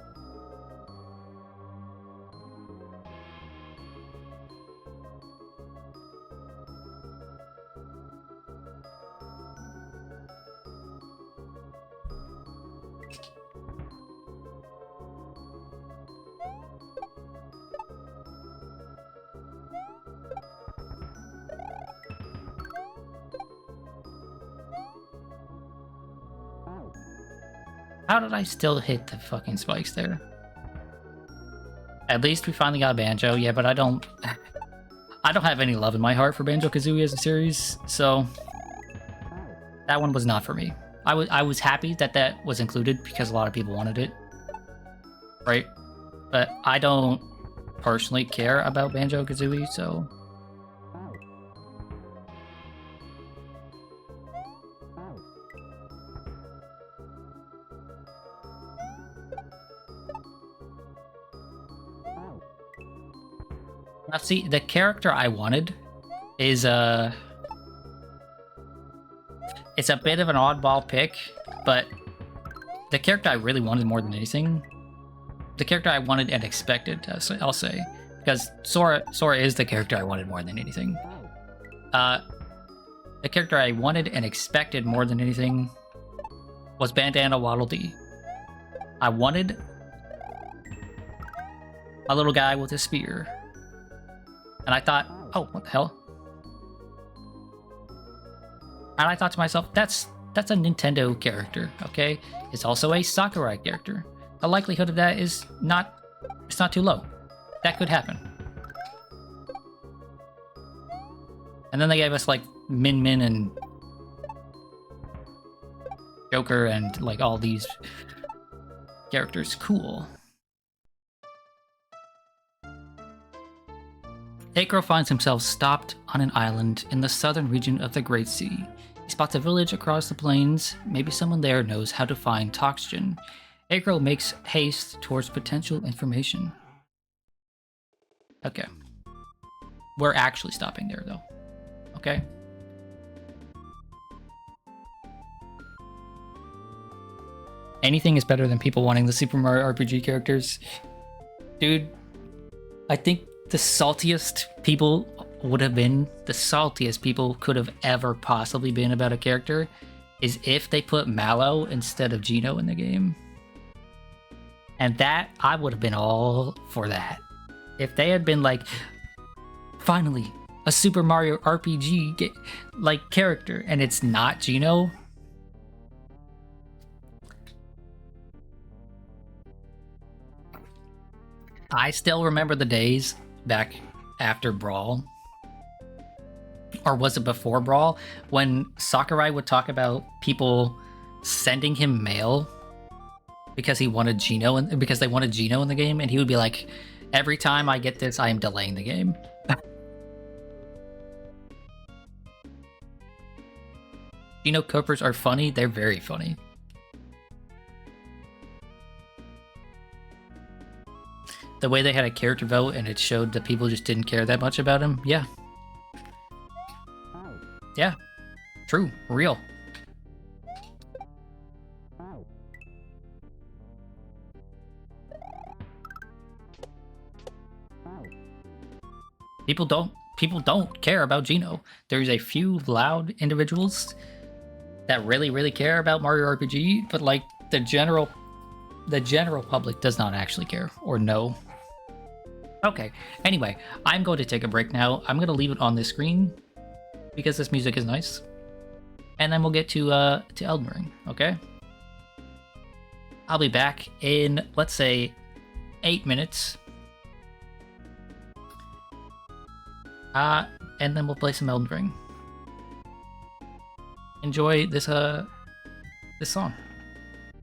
How did I still hit the fucking spikes there? At least we finally got Banjo, yeah, but I don't have any love in my heart for Banjo-Kazooie as a series, so that one was not for me. I was happy that that was included because a lot of people wanted it, right? But I don't personally care about Banjo-Kazooie, so... Now, see, the character I wanted is it's a bit of an oddball pick, but the character I really wanted more than anything, the character I wanted and expected, I'll say, because Sora is the character I wanted more than anything. The character I wanted and expected more than anything was Bandana Waddle Dee. I wanted a little guy with a spear. And I thought, oh, what the hell? And I thought to myself, that's a Nintendo character, okay? It's also a Sakurai character. The likelihood of that is it's not too low. That could happen. And then they gave us like Min Min and Joker and like all these characters. Cool. Eikro finds himself stopped on an island in the southern region of the Great Sea. He spots a village across the plains. Maybe someone there knows how to find Toxgen. Eikro makes haste towards potential information. Okay. We're actually stopping there, though. Okay? Anything is better than people wanting the Super Mario RPG characters. Dude, I think the saltiest people would have been, the saltiest people could have ever possibly been about a character is if they put Mallow instead of Geno in the game. And that, I would have been all for that. If they had been like, finally, a Super Mario RPG like character, and it's not Geno. I still remember the days back after Brawl, or was it before Brawl, when Sakurai would talk about people sending him mail because he wanted Geno, because they wanted Geno in the game, and he would be like, "Every time I get this, I am delaying the game." Geno Coppers are funny. They're very funny. The way they had a character vote and it showed that people just didn't care that much about him. Yeah. Yeah. True. Real. People don't care about Geno. There's a few loud individuals that really care about Mario RPG, but like the general public does not actually care or know. Okay, anyway, I'm going to take a break now. I'm going to leave it on this screen because this music is nice. And then we'll get to Elden Ring, okay? I'll be back in, let's say, 8 minutes. And then we'll play some Elden Ring. Enjoy this song.